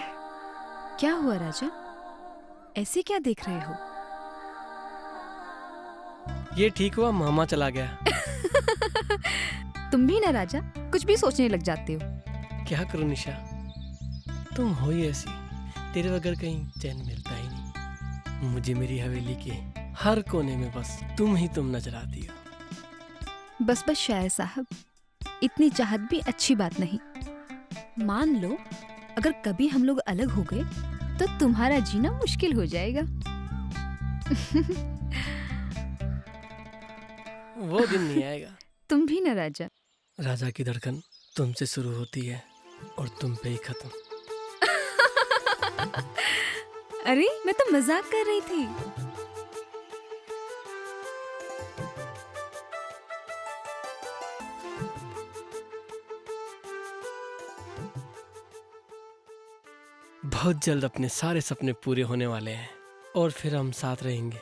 S1: क्या हुआ राजा, ऐसे क्या देख रहे हो?
S3: ये ठीक हुआ मामा चला गया।
S1: तुम भी ना राजा, कुछ भी सोचने लग जाते हो।
S3: क्या करूं निशा, तुम हो ही ऐसी, तेरे बगैर कहीं चैन मिलता ही नहीं। मुझे मेरी हवेली के हर कोने में बस तुम नजर आती हो।
S1: बस शायर साहब, इतनी चाहत भी अच्छी बात नहीं। मान लो अगर कभी हम लोग अलग हो गए तो तुम्हारा जीना मुश्किल हो जाएगा।
S3: वो दिन नहीं आएगा।
S1: तुम भी ना राजा।
S3: राजा की धड़कन तुमसे शुरू होती है और तुम पे ही खत्म।
S1: अरे मैं तो मजाक कर रही थी।
S3: बहुत जल्द अपने सारे सपने पूरे होने वाले हैं और फिर हम साथ रहेंगे,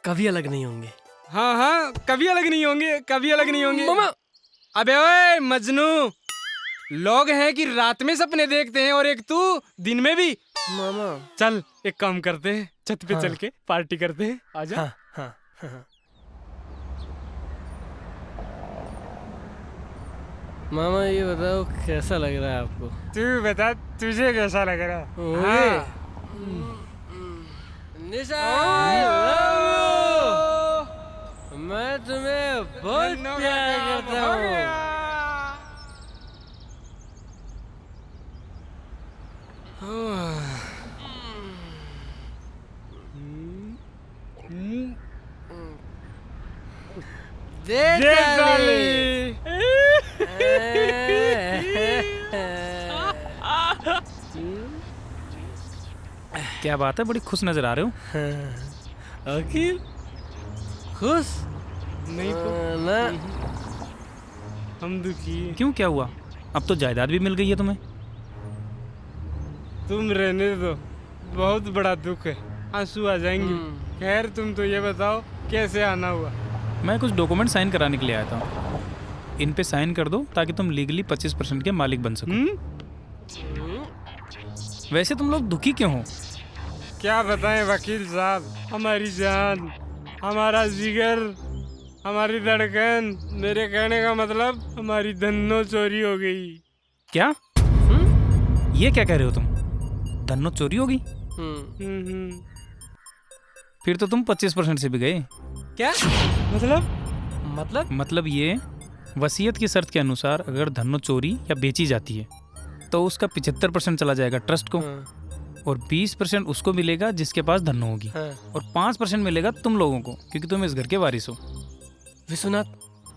S3: कभी अलग नहीं होंगे।
S2: हाँ कभी अलग नहीं होंगे।
S3: मामा।
S2: अबे ओए मजनू, लोग हैं कि रात में सपने देखते हैं और एक तू दिन में भी।
S3: मामा
S2: चल एक काम करते हैं, छत पे
S3: हाँ।
S2: चल के पार्टी करते हैं। आजा।
S3: हाँ। मामा ये बताओ कैसा लग रहा है आपको?
S2: तू बता, तुझे कैसा लग रहा है?
S3: मुझे निशा I love you। मैं तुम्हें बहुत प्यार करता हूँ।
S2: दे डाली।
S11: क्या बात है, बड़ी खुश नजर आ रहे हो।
S3: अखिल खुश
S2: नहीं तो
S3: ना।
S2: हम दुखी हैं।
S11: क्यों, क्या हुआ? अब तो जायदाद भी मिल गई है तुम्हें।
S2: तुम रहने दो, बहुत बड़ा दुख है, आंसू आ जाएंगे। खैर तुम तो ये बताओ कैसे आना हुआ?
S11: मैं कुछ डॉक्यूमेंट साइन कराने के लिए आया था। इन पे साइन कर दो ताकि तुम लीगली 25% के मालिक बन सको। वैसे तुम लोग दुखी क्यों हो?
S2: क्या बताएं वकील साहब, हमारी जान, हमारा जिगर, हमारी धड़कन, मेरे कहने का मतलब हमारी धन्नो चोरी हो गई।
S11: क्या? ये क्या कह रहे हो तुम? धन्नो चोरी होगी? फिर तो तुम 25% से भी गए।
S3: क्या
S11: मतलब ये वसीयत की शर्त के अनुसार अगर धन्नो चोरी या बेची जाती है तो उसका 75% चला जाएगा ट्रस्ट को, और 20% उसको मिलेगा जिसके पास धन्नो होगी, और 5% मिलेगा तुम लोगों को क्योंकि तुम इस घर के वारिस हो।
S3: विश्वनाथ,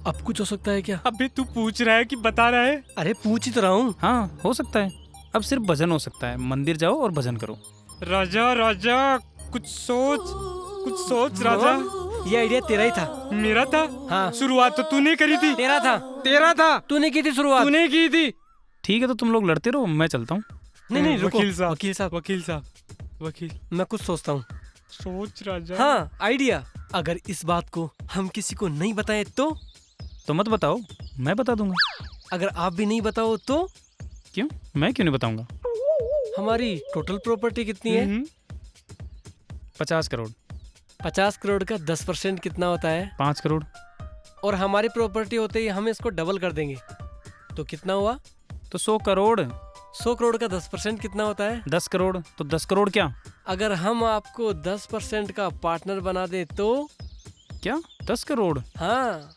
S3: अब कुछ हो सकता है क्या?
S2: अबे तू पूछ रहा है कि बता रहा है?
S3: अरे पूछ ही तो रहा हूँ।
S11: हाँ हो सकता है। अब सिर्फ भजन हो सकता है। मंदिर जाओ और भजन करो।
S2: राजा कुछ सोच राजा।
S3: ये आइडिया तेरा ही था।
S2: मेरा था?
S3: हाँ।
S2: शुरुआत तो तूने करी थी।
S3: तेरा था।
S2: तूने की थी शुरुआत। तूने की थी।
S11: ठीक है तो तुम लोग लड़ते रहो, मैं चलता हूँ।
S3: नहीं रुको।
S2: वकील साहब
S5: वकील।
S3: मैं कुछ सोचता हूँ।
S5: सोच राजा।
S3: हाँ, आइडिया। अगर इस बात को हम किसी को नहीं बताएं तो
S11: मत बताओ, मैं बता दूंगा।
S3: अगर आप भी नहीं बताओ तो
S11: क्यों? मैं क्यों नहीं बताऊंगा?
S3: हमारी टोटल प्रॉपर्टी कितनी है?
S11: 50 करोड़।
S3: 50 करोड़ का 10% कितना होता है?
S11: 5 करोड़।
S3: और हमारी प्रॉपर्टी होते ही हम इसको डबल कर देंगे तो कितना हुआ?
S11: तो 100 करोड़।
S3: 100 करोड़ का 10% कितना होता है?
S11: 10 करोड़। तो 10 करोड़ क्या?
S3: अगर हम आपको 10% का पार्टनर बना दे तो?
S11: क्या 10 करोड़?
S3: हाँ।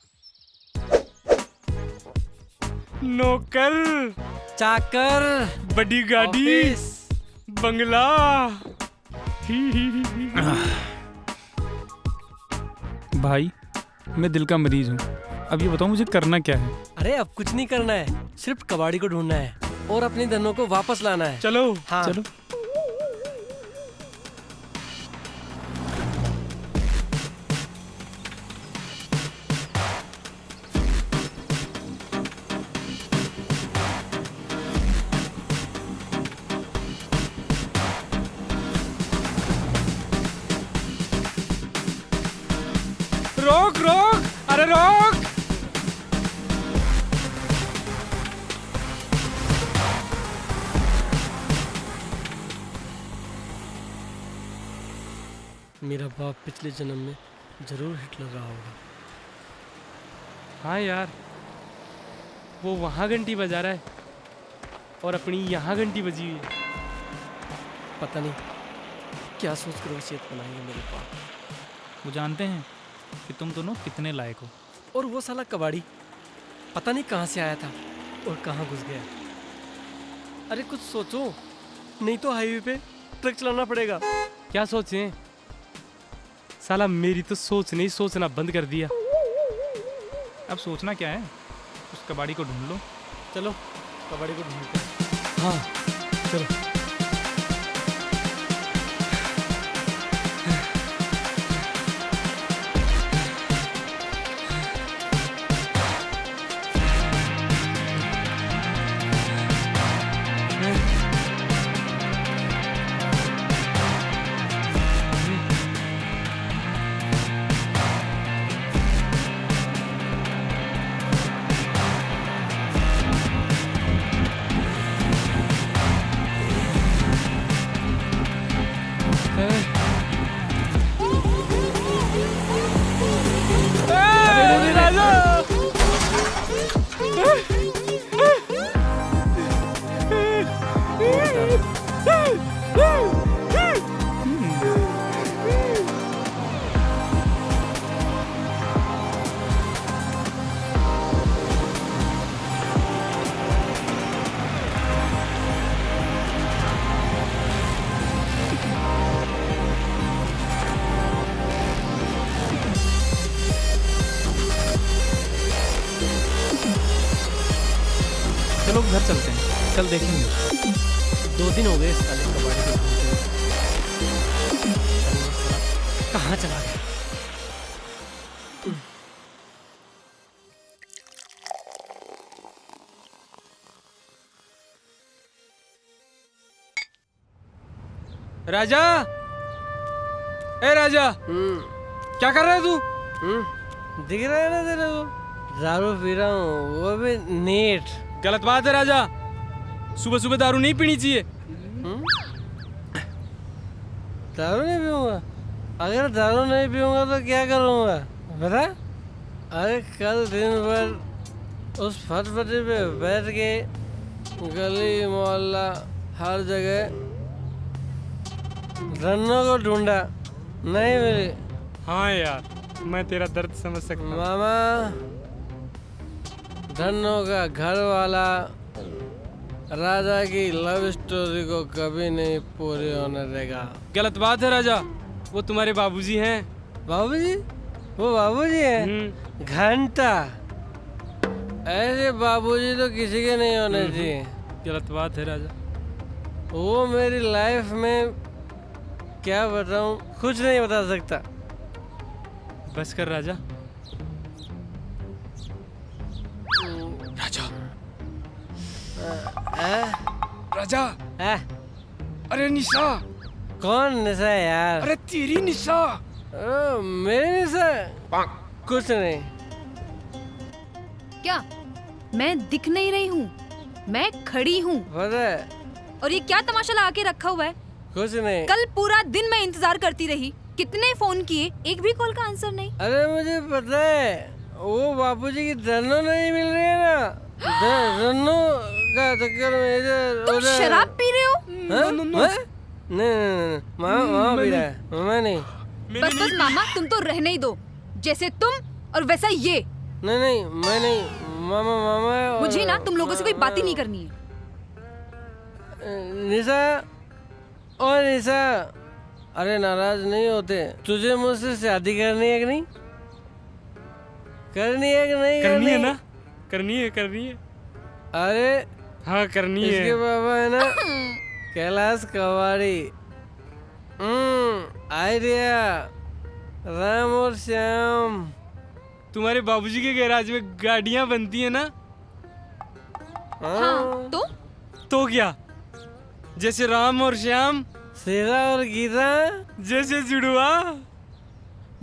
S5: नौकर,
S3: चाकर,
S5: बड़ी गाड़ी, बंगला।
S11: भाई मैं दिल का मरीज हूँ, अब ये बताओ मुझे करना क्या है?
S3: अरे अब कुछ नहीं करना है, सिर्फ कबाड़ी को ढूंढना है और अपने धनों को वापस लाना है।
S5: चलो।
S3: हाँ
S11: चलो।
S5: रोक रोक, अरे रोक।
S3: मेरा बाप पिछले जन्म में जरूर हिटलर रहा होगा।
S5: हाँ यार, वो वहाँ घंटी बजा रहा है और अपनी यहाँ घंटी बजी हुई है।
S3: पता नहीं क्या सोच कर वसीयत बनाई है मेरे पाप।
S11: वो जानते हैं कि तुम दोनों कितने लायक हो।
S3: और वो साला कबाड़ी पता नहीं कहाँ से आया था और कहाँ घुस गया। अरे कुछ सोचो, नहीं तो हाईवे पे ट्रक चलाना पड़ेगा।
S5: क्या सोचें? साला मेरी तो सोच नहीं सोचना बंद कर दिया।
S11: अब सोचना क्या है? उस कबाड़ी को ढूंढ लो।
S3: चलो कबाड़ी को ढूंढते हैं।
S5: हाँ चलो।
S11: चलो घर चलते हैं, कल देखेंगे।
S3: 2 दिन हो गए इस साले कबाड़ी को ढूंढते हुए। कहाँ चला गया?
S2: राजा, ए राजा, क्या कर रहा है तू?
S3: दिख रहा है ना तेरे को? दारू पी रहा हूँ, वो भी नीट।
S2: गलत बात है राजा, सुबह सुबह दारू नहीं पीनी चाहिए।
S3: दारू नहीं पीऊंगा? अगर दारू नहीं पीऊंगा तो क्या करूंगा बता? अरे कल दिन भर उस फटफटी पे बैठ के गली मोहल्ला हर जगह रन्नों को ढूंढा, नहीं मिली।
S5: हाँ यार, मैं तेरा दर्द समझ सकता हूँ।
S3: मामा, धन्नो का घर वाला राजा की लव स्टोरी को कभी नहीं पूरी होने देगा।
S2: गलत बात है राजा, वो तुम्हारे बाबूजी हैं।
S3: बाबूजी? वो बाबूजी हैं? घंटा, ऐसे बाबूजी तो किसी के नहीं होने चाहिए।
S2: गलत बात है राजा।
S3: वो मेरी लाइफ में क्या बताऊं, कुछ नहीं बता सकता।
S2: बस कर राजा। राजा, राजा, अरे निशा,
S3: कौन निशा यार?
S2: अरे तेरी निशा।
S3: मेरी निशा? कुछ नहीं।
S1: क्या मैं दिख नहीं रही हूँ? मैं खड़ी हूँ।
S3: पता है?
S1: और ये क्या तमाशा लगा के रखा हुआ है?
S3: कुछ नहीं।
S1: कल पूरा दिन मैं इंतजार करती रही, कितने फोन किए, एक भी कॉल का आंसर नहीं।
S3: अरे मुझे पता है, वो बापूजी की धन्नो नहीं मिल रही है ना, धन्नो का चक्कर में इधर
S1: तुम शराब पी रहे हो?
S3: नहीं, मामा पी रहा है, मामा नहीं।
S1: बस मामा, तुम तो रहने ही दो, जैसे तुम और वैसा ये।
S3: नहीं, मैं नहीं, मामा।
S1: मुझे ना तुम लोगों से कोई बात ही नहीं करनी है।
S3: निशा, और निशा, अरे नाराज नहीं होते, तुझे मुझसे शादी करनी है कि नहीं? करनी है कि नहीं?
S5: करनी है ना? करनी है।
S3: अरे
S5: हाँ करनी है।
S3: इसके पापा है ना कैलाश कवाड़ी। आइडिया, राम और श्याम।
S5: तुम्हारे बाबूजी के गैराज में गाड़ियाँ बनती है ना?
S1: हाँ,
S5: तो क्या? जैसे राम और श्याम,
S3: सीता और गीता,
S5: जैसे जुड़वा,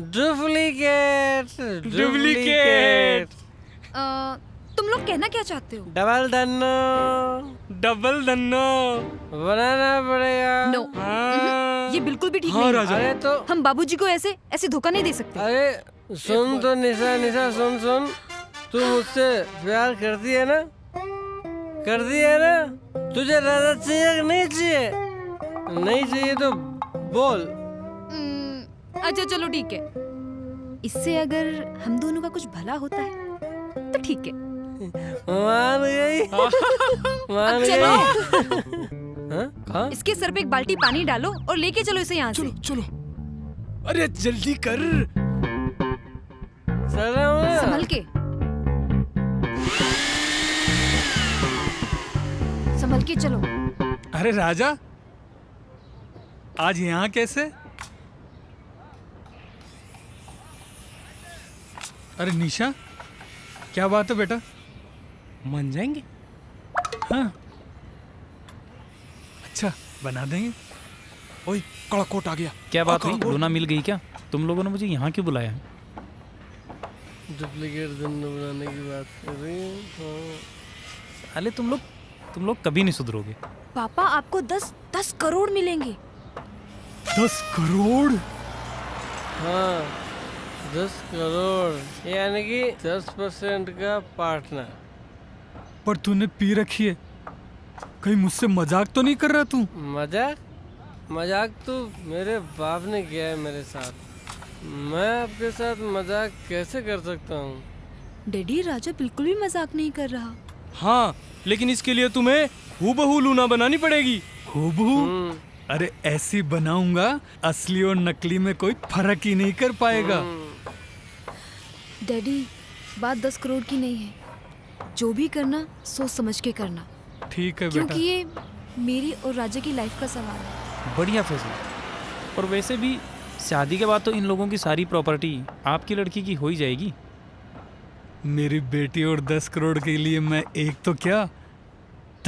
S3: डुप्लीकेट।
S1: तुम लोग कहना क्या चाहते हो?
S3: डबल धन्नो बनाना पड़ेगा।
S1: नो, ये बिल्कुल भी ठीक नहीं है।
S3: अरे तो
S1: हम बाबूजी को ऐसे धोखा नहीं दे सकते।
S3: अरे सुन तो निशा, सुन, तू मुझसे प्यार करती है ना? तुझे राजा चाहिए कि नहीं चाहिए? नहीं चाहिए तो बोल।
S1: अच्छा चलो ठीक है, इससे अगर हम दोनों का कुछ भला होता है तो ठीक है।
S3: मान गई।
S1: अब चलो। इसके सर पे एक बाल्टी पानी डालो और लेके चलो इसे यहाँ से।
S2: चलो। अरे जल्दी कर।
S1: संभल के चलो।
S7: अरे राजा, आज यहाँ कैसे? अरे निशा, क्या बात है बेटा?
S2: मान जाएंगे?
S7: हाँ, अच्छा बना देंगे।
S2: ओए, कड़ा कोट आ गया।
S11: क्या बात हुई? लूना मिल गई क्या? तुम लोगों ने मुझे यहाँ क्यों बुलाया है?
S3: डुप्लीकेट धन्नो बनाने की बात कर रही हूँ।
S11: अरे तुम लोग कभी नहीं सुधरोगे।
S1: पापा, आपको 10 करोड़ मिलेंगे।
S7: 10 करोड़?
S3: हाँ, 10 करोड़, यानी कि 10% का पार्टनर।
S7: पर तूने पी रखी है, कहीं मुझसे मजाक तो नहीं कर रहा तू?
S3: मजाक तो मेरे बाप ने किया है मेरे साथ, मैं आपके साथ मजाक कैसे कर सकता हूँ?
S1: डैडी, राजा बिल्कुल भी मजाक नहीं कर रहा।
S2: हाँ, लेकिन इसके लिए तुम्हें हूबहू लूना बनानी पड़ेगी।
S7: हूबहू? अरे ऐसी बनाऊंगा, असली और नकली में कोई फर्क ही नहीं कर पाएगा।
S1: डैडी, बात 10 करोड़ की नहीं है, जो भी करना सोच समझ के करना।
S7: ठीक है बेटा।
S1: क्योंकि ये मेरी और राजा की लाइफ का सवाल है।
S11: बढ़िया फैसला। और वैसे भी शादी के बाद तो इन लोगों की सारी प्रॉपर्टी आपकी लड़की की हो ही जाएगी।
S7: मेरी बेटी और 10 करोड़ के लिए मैं एक तो क्या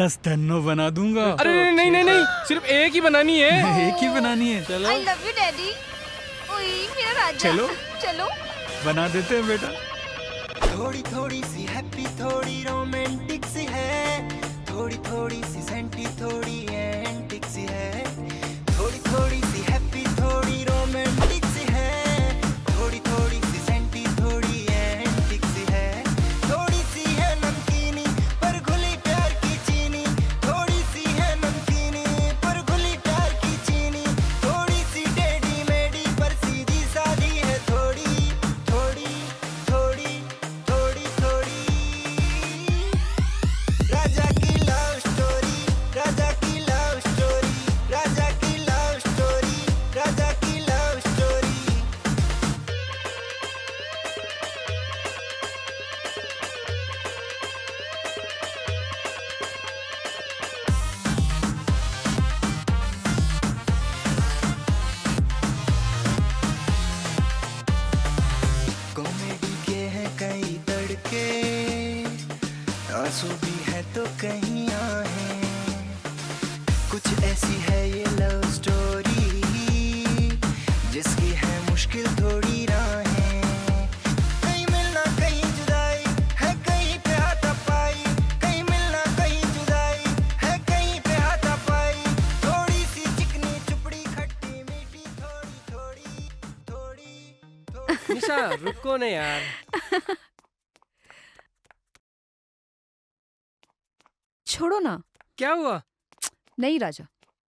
S7: 10 धन्नो बना दूंगा।
S2: अरे नहीं, सिर्फ एक ही बनानी है।
S7: एक ही बनानी है।
S3: चलो।
S1: I love you, daddy. ओए मेरा राजा। चलो
S7: बना देते हैं बेटा।
S10: थोड़ी थोड़ी सी हैप्पी, थोड़ी रोमांटिक सी है, थोड़ी थोड़ी सी सेंटी, थोड़ी एंटिक सी है, थोड़ी थोड़ी सी हैप्पी, थोड़ी रोमांटिक सी है, थोड़ी थोड़ी सी सेंटी, थोड़ी एंटिक सी है, थोड़ी सी है नमकीनी पर घुली प्यार की चीनी, थोड़ी सी है नमकीनी पर घुली प्यार की चीनी, थोड़ी सी टेढ़ी मेढ़ी पर सीधी सादी है, थोड़ी थोड़ी थोड़ी थोड़ी थोड़ी। राजा की लव स्टोरी, राजा की लव स्टोरी, राजा की लव स्टोरी, राजा की लव स्टोरी। कॉमेडी के हैं कई तड़के, आंसू भी है तो कहीं आहें, कुछ ऐसी है ये लव स्टोरी,
S3: निशा रुको ना यार।
S1: छोड़ो ना।
S3: क्या हुआ?
S1: नहीं राजा।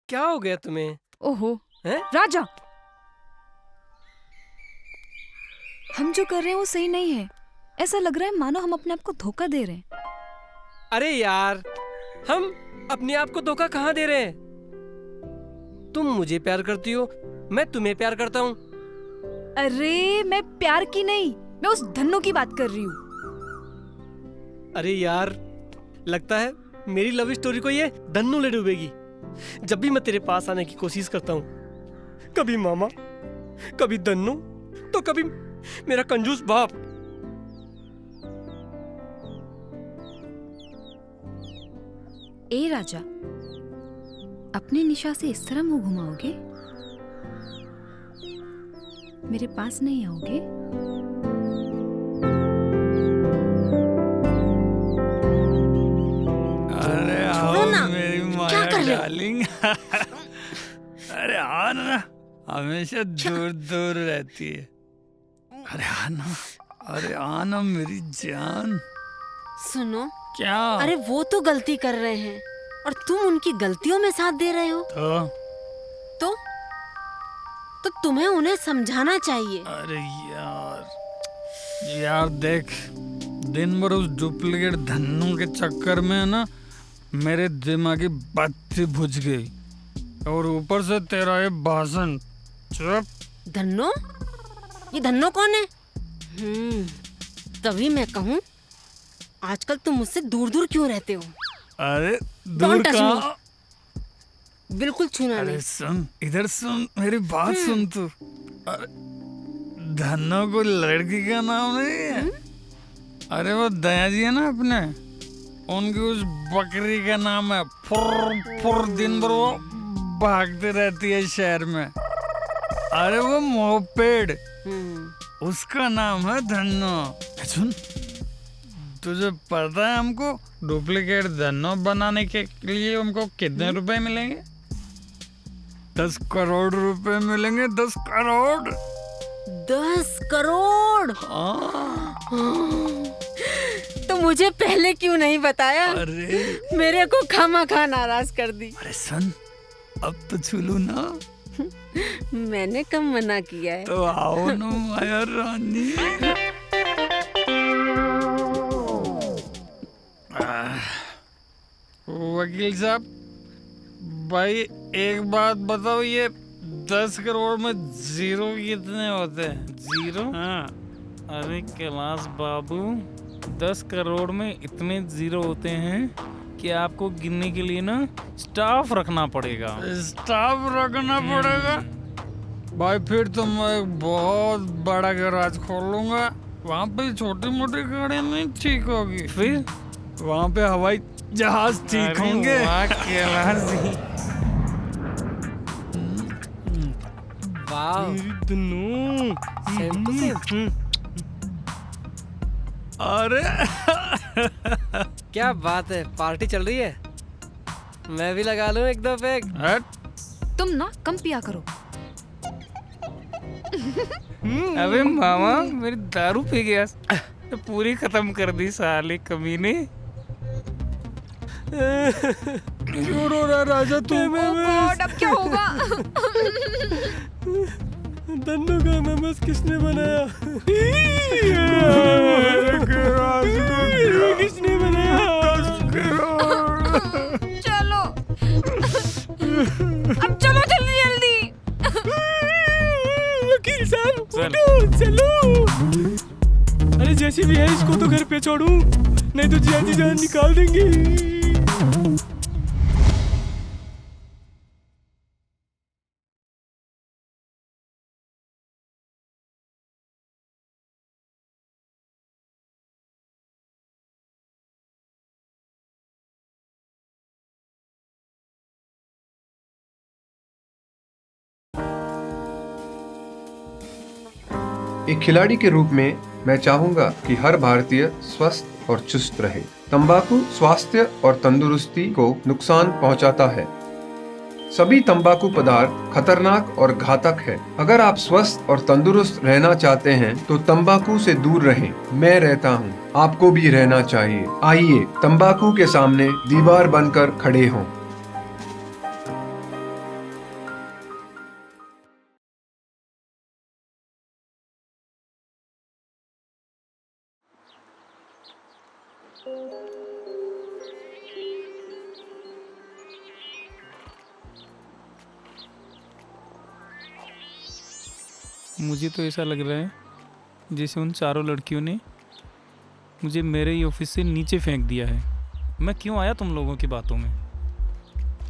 S3: क्या हो गया तुम्हें?
S1: ओहो
S3: हैं?
S1: राजा, हम जो कर रहे हैं वो सही नहीं है। ऐसा लग रहा है मानो हम अपने आप को धोखा दे रहे हैं।
S3: अरे यार, हम अपने आप को धोखा कहाँ दे रहे हैं? तुम मुझे प्यार करती हो, मैं तुम्हें प्यार करता हूँ।
S1: अरे मैं प्यार की नहीं, मैं उस धन्नो की बात कर रही हूँ।
S3: अरे यार, लगता है मेरी लव स्टोरी को ये धन्नू ले डूबेगी। जब भी मैं तेरे पास आने की कोशिश करता हूँ, कभी मामा, कभी धन्नू, तो कभी मेरा कंजूस बाप।
S1: ए राजा, अपनी निशा से इस तरह मुंह घुमाओगे? मेरे पास नहीं आओगे?
S7: अरे
S9: छोड़ो
S7: आओ
S9: ना।
S7: मेरी
S9: क्या
S7: माया
S9: कर रहे हो?
S7: डार्लिंग। अरे आ ना, हमेशा दूर दूर रहती है। अरे आना, अरे आना मेरी जान।
S9: सुनो,
S7: क्या?
S9: अरे वो तो गलती कर रहे हैं और तुम उनकी गलतियों में साथ दे रहे हो। तो तुम्हें उन्हें समझाना चाहिए।
S7: अरे यार देख, दिन भर उस डुप्लीकेट धन्नू के चक्कर में ना मेरे दिमागी बत्ती बुझ गई, और ऊपर से तेरा ये भाषण। चुप।
S9: धन्नो? ये धन्नो कौन है? तभी मैं कहूँ, आजकल तुम मुझसे दूर दूर क्यों रहते हो?
S7: अरे
S9: Don't
S7: दूर
S9: touch
S7: कहाँ?
S9: बिल्कुल छूना
S7: अरे
S9: नहीं।
S7: सुन, इधर सुन, मेरी बात सुन तू। अरे धन्नो को लड़की का नाम नहीं है। अरे वो दया जी है ना अपने, उनकी उस बकरी का नाम है। फुर फुर दिन भर वो भागती रहती है शहर में। अरे वो मोपेड, उसका नाम है धन्नो। सुन, तुझे पता है हमको डुप्लीकेट धन्नो बनाने के लिए हमको कितने रुपए मिलेंगे? 10 करोड़ रुपए मिलेंगे। 10 करोड़।
S9: 10 करोड़? तो मुझे पहले क्यों नहीं बताया?
S7: अरे
S9: मेरे को खामखा नाराज कर दी।
S7: अरे सन, अब तो छूलू ना।
S9: मैंने कब मना किया है?
S7: तो आओ ना माया रानी। वकील साहब, भाई एक बात बताओ, ये 10 करोड़ में जीरो कितने होते हैं?
S11: जीरो?
S7: हाँ।
S11: अरे कैलाश बाबू, 10 करोड़ में इतने जीरो होते हैं कि आपको गिनने के लिए ना स्टाफ रखना पड़ेगा।
S7: स्टाफ रखना पड़ेगा? भाई फिर तो मैं एक बहुत बड़ा गैराज खोल लूंगा। वहाँ पे छोटी मोटी गाड़ियाँ नहीं ठीक होगी,
S11: फिर
S7: वहाँ पे हवाई जहाज ठीक होंगे।
S11: वाह कैलाश जी,
S3: वाह
S5: धन्नो,
S3: सेम टू सेम।
S7: अरे
S3: क्या बात है, पार्टी चल रही है? मैं भी लगा लूं एक दो पैक।
S1: तुम ना कम पिया करो।
S11: अबे मामा, मेरी दारू पी गया तो पूरी खत्म कर दी साले कमीने।
S5: क्यों रो रहा राजा तू?
S1: गॉड, अब क्या होगा?
S5: धन्नो का मेमस किसने बनाया? किसने बनाया?
S1: चलो अब चलो जल्दी जल्दी।
S5: वकील साहब उठो, चलो। अरे जैसे भी है इसको तो घर पे छोड़ूं, नहीं तो जिया जी जान निकाल देंगे।
S12: एक खिलाड़ी के रूप में मैं चाहूंगा कि हर भारतीय स्वस्थ और चुस्त रहे। तंबाकू स्वास्थ्य और तंदुरुस्ती को नुकसान पहुंचाता है। सभी तंबाकू पदार्थ खतरनाक और घातक है। अगर आप स्वस्थ और तंदुरुस्त रहना चाहते हैं तो तंबाकू से दूर रहें। मैं रहता हूँ, आपको भी रहना चाहिए। आइए तंबाकू के सामने दीवार बनकर खड़े हों।
S11: मुझे तो ऐसा लग रहा है जैसे उन चारों लड़कियों ने मुझे मेरे ही ऑफिस से नीचे फेंक दिया है। मैं क्यों आया तुम लोगों की बातों में?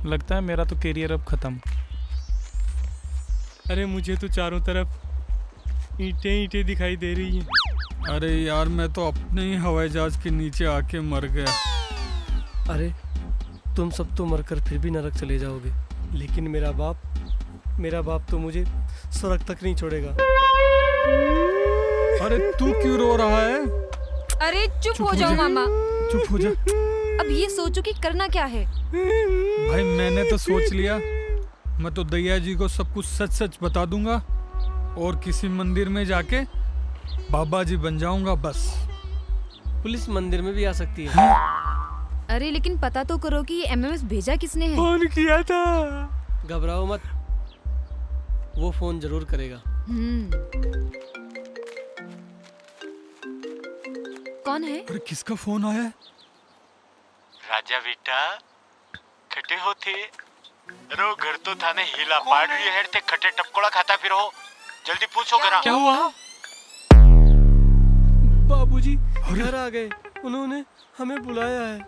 S11: लगता है मेरा तो करियर अब ख़त्म।
S5: अरे मुझे तो चारों तरफ ईंटें ईंटें दिखाई दे रही हैं।
S7: अरे यार, मैं तो अपने ही हवाई जहाज के नीचे आके मर गया।
S3: अरे तुम सब तो मरकर फिर भी नरक चले जाओगे,
S5: लेकिन मेरा बाप तो मुझे स्वर्ग तक नहीं छोड़ेगा।
S7: अरे तू क्यों रो रहा है?
S1: अरे चुप हो जाओ मामा।
S7: चुप हो जा।
S1: अब ये सोचो कि करना क्या है।
S7: भाई मैंने तो सोच लिया, मैं तो दैया जी को सब कुछ सच सच बता दूंगा और किसी मंदिर में जाके बाबा जी बन जाऊंगा बस।
S3: पुलिस मंदिर में भी आ सकती है।
S1: अरे लेकिन पता तो करो कि ये एमएमएस भेजा किसने है।
S5: फोन किया था।
S3: घबराओ मत, वो फोन जरूर करेगा।
S1: कौन है?
S7: अरे किसका फोन आया है?
S6: राजा बेटा खटे होते रो घर तो थाने हिला पाड़ रही है ते खटे टपकोड़ा खाता फिर हो। जल्दी पूछो करा
S5: क्या हुआ? बाबूजी घर आ गए, उन्होंने हमें बुलाया है।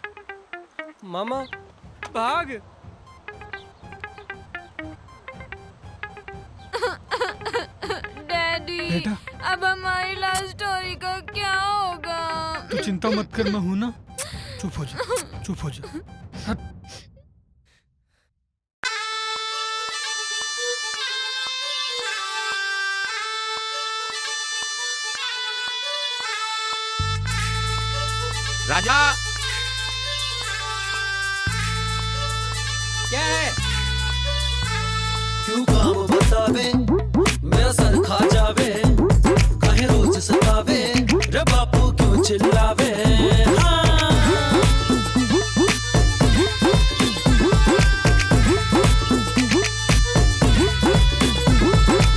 S3: मामा भाग।
S1: डैडी
S7: बेटा,
S1: अब हमारी लव स्टोरी का क्या होगा?
S7: तू चिंता मत कर, मैं हूं ना। चुप हो जा, चुप हो जा। हट।
S6: राजा
S3: क्या है?
S13: क्यों काम बतावे, मेरा सर खा जावे, काहे रोज सतावे, रे बापू क्यों चिल्लावे।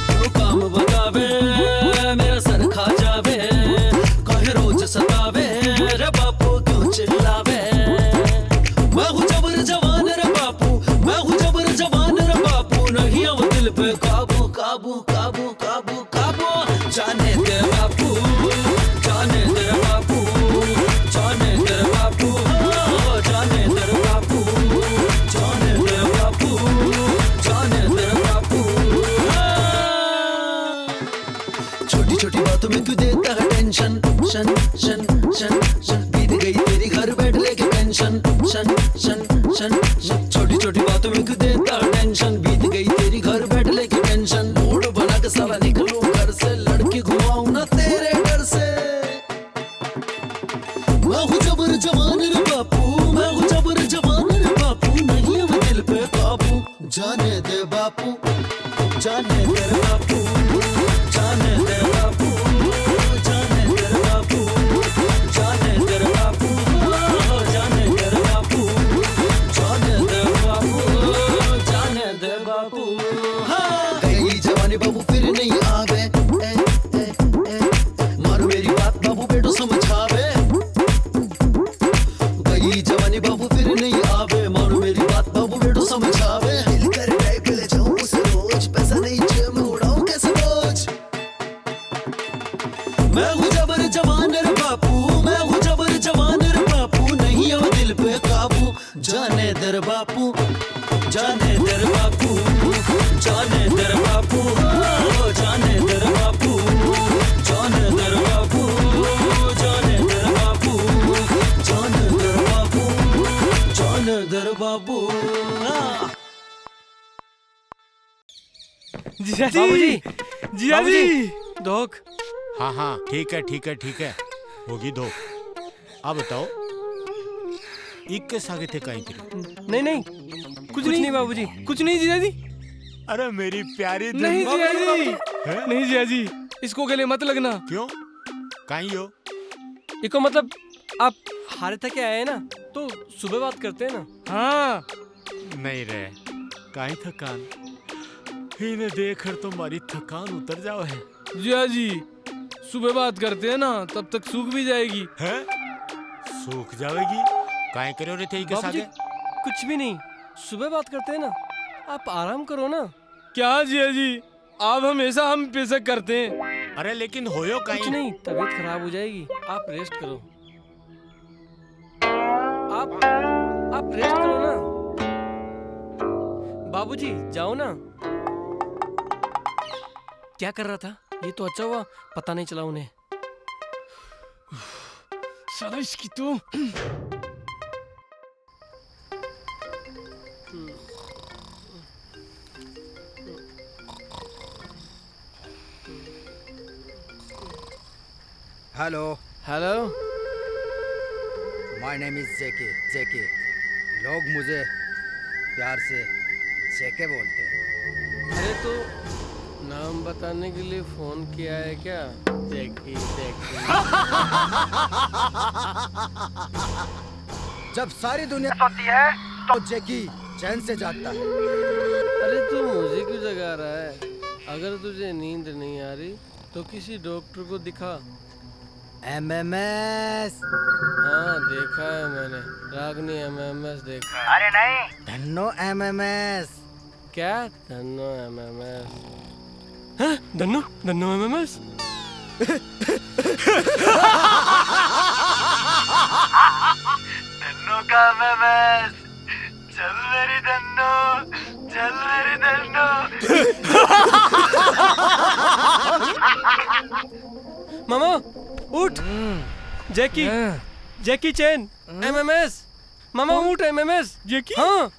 S13: क्यों काम बतावे, मेरा सर खा जावे, काहे रोज सतावे, रे बापू क्यों चिल्लावे। मैं हूँ जबर जवान रे बापू, मैं हूँ जबर जवान रे बापू, नहीं अब दिल पे काबू काबू काबू काबू काबू। जाने दे बापू, जाने दे बापू, जाने दे बापू, जाने दे बापू, जाने दे बापू, जाने दे बापू। छोटी छोटी बातों में क्यों देता है टेंशन, शन शन शन शन। बीत गई तेरी घर बैठ लेके पेंशन, शन शन शन शन। छोटी छोटी बातों में क्यों देता है टेंशन, बीत गई तेरी घर बैठ लेके पेंशन। मूड बना के साला निकलूं घर से, लड़की घुमाऊं ना तेरे डर से। मैं हूँ जबर जवान रे बापू, मैं हूँ जबर जवान रे बापू, नहीं अब दिल पे काबू। जाने दे बापू, जाने दे बापू, जाने दे बापू, जाने दे बापू, जाने दे बापू, जाने दे बापू, जाने दे बापू, जाने दे बापू। गई जवानी बाबू फिर नहीं आवे, मारो मेरी बात बाबू बेटो समझावे। गई जवानी बाबू फिर नहीं आवे, मारो मेरी बात बाबू बेटो समझावे। हिल कर टाइप ले जाऊं उसे रोज, पैसा नहीं जेब में उड़ाऊं कैसे रोज। मैं हूँ जबर जवान रे बापू, मैं हूँ जबर जवान रे बापू, नहीं अब दिल पे काबू। जाने दर बापू, जाने दर बापू, जाने दर बापू, जाने दर बापू, जाने दर बापू, जाने दर बापू, जाने दर बापू, जाने दर बापू।
S5: जिया जी, जिया जी।
S3: दोख।
S6: हाँ हाँ ठीक है ठीक है ठीक है, होगी दो। अब बताओ इक्के सागे थे कहीं करे।
S3: नहीं नहीं कुछ नहीं बाबूजी, कुछ नहीं जीजा जी।
S6: अरे मेरी प्यारी
S2: नहीं
S6: धन्नो।
S2: जिया जी, नहीं जिया जी, इसको गले मत लगना।
S6: क्यों? कहीं हो?
S3: इको मतलब आप हारे थके आए हैं ना, तो सुबह बात करते हैं ना।
S2: हाँ
S6: नहीं रे, कहीं थकान इन्हें देखकर तुम्हारी थकान उतर जाओ है।
S2: जिया जी, सुबह बात करते हैं ना, तब तक सूख भी जाएगी।
S6: है? सूख जाएगी? कहीं करे रहे थे इक्के
S3: बाबूजी
S6: सागे?
S3: कुछ भी नहीं, सुबह बात करते हैं ना, आप आराम करो ना।
S2: क्या जिया जी, आप हमेशा हम पे शक करते हैं।
S6: अरे लेकिन होयो
S3: कुछ
S6: कहीं
S3: नहीं, तबीयत खराब हो जाएगी, आप रेस्ट करो। आप रेस्ट करो ना। बाबूजी जाओ ना। क्या कर रहा था? ये तो अच्छा हुआ पता नहीं चला उन्हें।
S2: साला इसकी तो
S14: hello
S3: hello,
S14: my name is JK. JK, लोग मुझे प्यार से जेके बोलते हैं।
S3: अरे तो नाम बताने के लिए फोन किया है क्या? जैकी जैकी।
S14: जब सारी दुनिया सोती है तो जेकी चैन से जागता है।
S3: अरे तू मुझे क्यों जगा रहा है? अगर तुझे नींद नहीं आ रही तो किसी डॉक्टर को दिखा।
S14: एमएमएस।
S3: हाँ देखा है मैंने, रागनी एमएमएस देखा।
S14: अरे नहीं, धन्नो एमएमएस।
S3: क्या धन्नो एमएमएस? हाँ धन्नो धन्नो एमएमएस।
S14: धन्नो का एमएमएस। चल मेरी धन्नो, चल मेरी धन्नो।
S3: मामा उठ। जैकी जैकी चैन एमएमएस। मामा उठ एमएमएस।
S2: जैकी?
S3: हाँ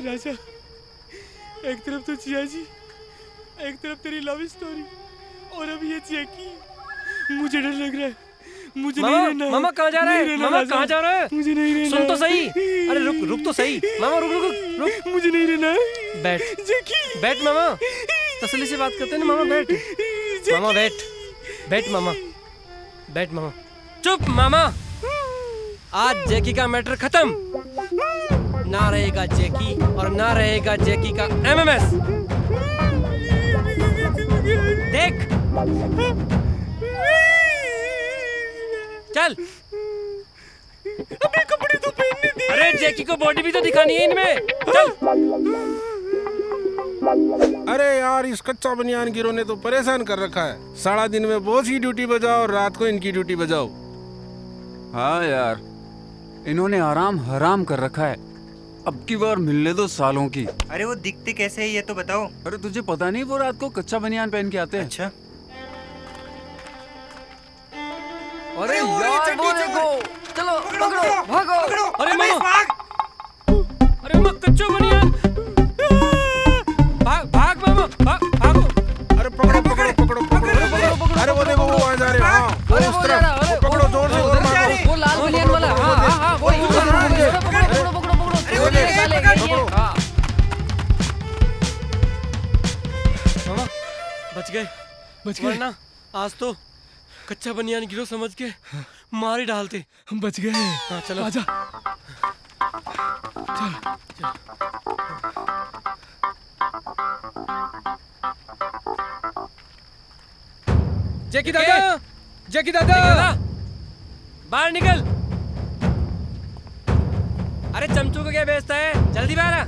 S5: राजा, एक तरफ तो जिया जी, एक तरफ तेरी लव स्टोरी, और अब ये जैकी। मुझे डर लग रहा है, मुझे नहीं रहना है।
S3: मामा कहाँ जा रहा है? मामा कहाँ जा रहा है?
S5: मुझे नहीं रहना।
S3: सुन तो सही। अरे रुक रुक तो सही। मामा रुक रुक रुक।
S5: मुझे नहीं रहना है।
S3: बैठ
S5: जैकी,
S3: बैठ मामा, तसल्ली से बात करते हैं ना। मामा बैठ, मामा बैठ, बैठ मामा, बैठ मामा। चुप मामा, आज जैकी का मैटर खत्म। ना रहेगा जैकी और ना रहेगा जैकी का एमएमएस। देख चल।
S5: अबे कपड़े तो पहनने दे।
S3: अरे जैकी को बॉडी भी तो दिखानी है इनमें। चल।
S4: अरे यार, इस कच्चा बनियान गिरोह ने तो परेशान कर रखा है। सारा दिन में बॉस की ड्यूटी बजाओ और रात को इनकी ड्यूटी बजाओ।
S15: हाँ यार, इन्होंने आराम हराम कर रखा है। अब की बार मिलने दो सालों की।
S14: अरे वो दिखते कैसे है ये तो बताओ।
S15: अरे तुझे पता नहीं, वो रात को कच्चा बनियान पहन के आते हैं।
S14: अच्छा।
S3: अरे यार वो देखो, चलो पकड़ो भागो। अरे मामा, अरे मामा कच्चा बनियान। भाग भाग मामा, भागो।
S4: अरे पकड़ो पकड़ो पकड़ो पकड़ो। अरे वो देखो, वो आ जा रहे हैं। हाँ,
S3: अरे वो जा रहा है।
S4: पकड़ो जोर से और मारो।
S3: वो लाल बनियान वाला। हाँ हाँ हाँ, वो पकड़ो पकड़ो पकड़ो। मामा बच गए, वरना आज तो कच्चा बनियान गिरो समझ के मार ही डालते।
S2: हम बच गए।
S3: हाँ चलो
S2: आजा। चल। जैकी दादा, जैकी दादा,
S3: बाहर निकल। अरे चमचू को क्या बेचता है? जल्दी बाहर आ।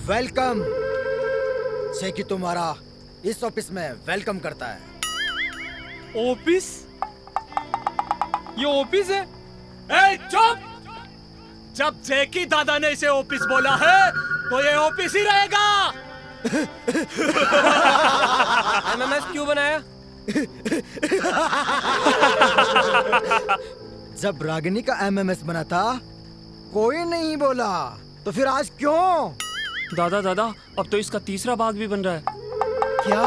S14: वेलकम। जैकी तुम्हारा इस ऑफिस में वेलकम करता है।
S2: ऑफिस? ये ऑफिस है?
S6: ए चुप! जब जैकी दादा ने इसे ऑफिस बोला है तो ये ऑफिस ही रहेगा।
S3: एमएमएस क्यों बनाया?
S14: जब रागिनी का एमएमएस बना था कोई नहीं बोला, तो फिर आज क्यों?
S3: दादा दादा, अब तो इसका तीसरा भाग भी बन रहा है।
S14: क्या?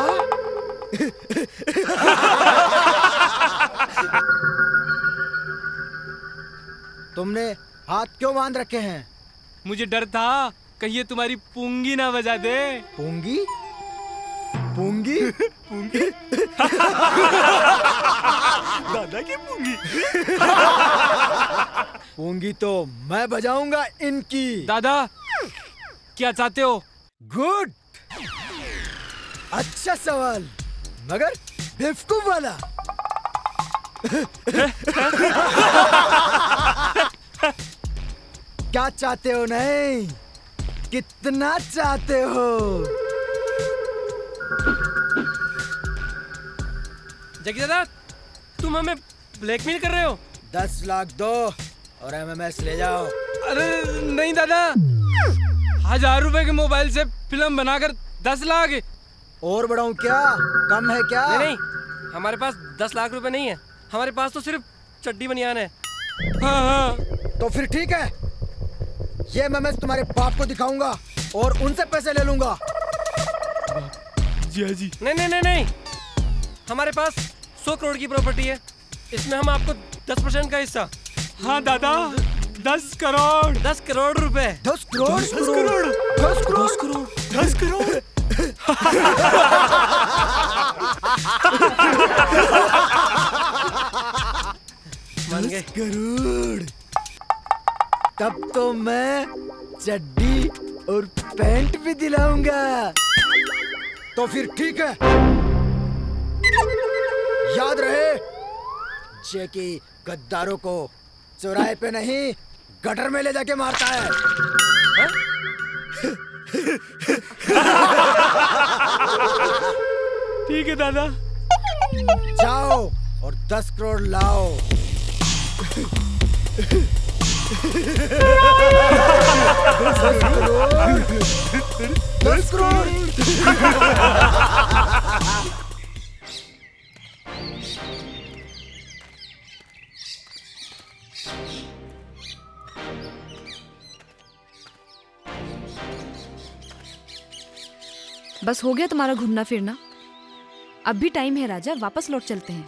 S14: तुमने हाथ क्यों बांध रखे हैं?
S2: मुझे डर था कहीं ये तुम्हारी पूंगी ना बजा दे।
S14: पूंगी? पूंगी? पूंगी?
S2: दादा की पूंगी।
S14: पूंगी तो मैं बजाऊंगा इनकी।
S2: दादा क्या चाहते हो?
S14: गुड, अच्छा सवाल, मगर बेवकूफ वाला। क्या चाहते हो? नहीं, कितना चाहते हो?
S3: जगी दादा, तुम हमें ब्लैकमेल कर रहे हो?
S14: 10 लाख दो और एमएमएस ले जाओ।
S2: अरे नहीं दादा, 1000 रुपए के मोबाइल से फिल्म बनाकर 10 लाख।
S14: और बढ़ाऊं क्या? कम है क्या?
S3: नहीं, हमारे पास 10 लाख रुपए नहीं है, हमारे पास तो सिर्फ चड्डी बनियान है।
S14: हाँ। तो फिर ठीक है, ये मैं तुम्हारे बाप को दिखाऊंगा और उनसे पैसे ले लूंगा।
S2: जी जी।
S3: नहीं नहीं नहीं नहीं, हमारे पास 100 करोड़ की प्रॉपर्टी है, इसमें हम आपको 10% का हिस्सा।
S2: हाँ दादा, 10 करोड़।
S3: 10 करोड़ रुपए।
S14: 10 करोड़?
S2: 10 करोड़।
S14: 10 करोड़?
S3: 10 करोड़।
S2: 10 करोड़।
S3: मान गए।
S14: 10 करोड़? तब तो मैं चड्डी और पैंट भी दिलाऊंगा। तो फिर ठीक है, याद रहे, जैकी गद्दारों को चौराहे पे नहीं गटर में ले जाके मारता है।
S2: ठीक है दादा।
S14: जाओ और 10 करोड़ लाओ। 10 करोड़।
S1: बस हो गया तुम्हारा घूमना फिरना। अब भी टाइम है राजा, वापस लौट चलते हैं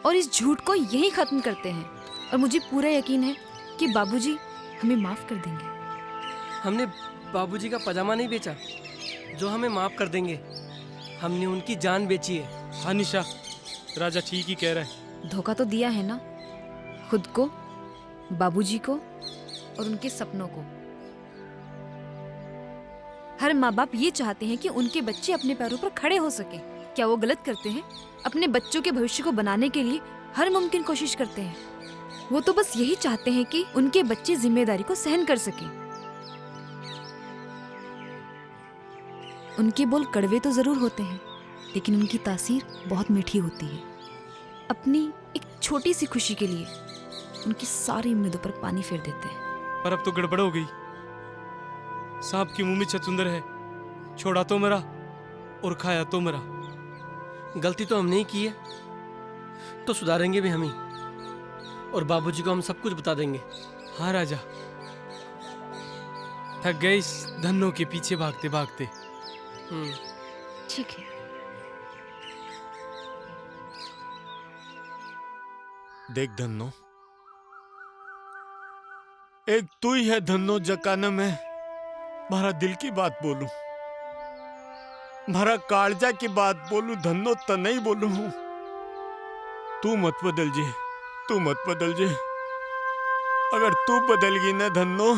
S1: और इस झूठ को यहीं खत्म करते हैं। और मुझे पूरा यकीन है कि बाबूजी हमें माफ कर देंगे।
S3: हमने बाबूजी का पजामा नहीं बेचा जो हमें माफ कर देंगे, हमने उनकी जान बेची है।
S2: हाँ निशा, राजा ठीक ही कह रहा है।
S1: धोखा तो दिया है ना, खुद को, बाबूजी को और उनके सपनों को। हर माँ बाप ये चाहते हैं कि उनके बच्चे अपने पैरों पर खड़े हो सके। क्या वो गलत करते हैं? अपने बच्चों के भविष्य को बनाने के लिए हर मुमकिन कोशिश करते हैं। वो तो बस यही चाहते हैं कि उनके बच्चे जिम्मेदारी को सहन कर सके। उनके बोल कड़वे तो जरूर होते हैं, लेकिन उनकी तासीर बहुत मीठी होती है। अपनी एक छोटी सी खुशी के लिए उनकी सारी उम्मीदों पर पानी फेर देते हैं।
S2: पर अब तो गड़बड़ हो गई। सांप के मुंह में चचुंदर है, छोड़ा तो मरा और खाया तो मरा।
S3: गलती तो हमने ही की है, तो सुधारेंगे भी हम ही, और बाबूजी को हम सब कुछ बता देंगे।
S2: हाँ राजा, थक गए इस धन्नों के पीछे भागते भागते।
S1: ठीक है।
S6: देख धन्नो, एक तू ही है धन्नो जकाने में मारा दिल की बात बोलूं, मारा कालजा की बात बोलूं, धन्नो तो नहीं बोलूं। तू मत बदल जे, तू मत बदल जे। अगर तू बदल गई ना धन्नो,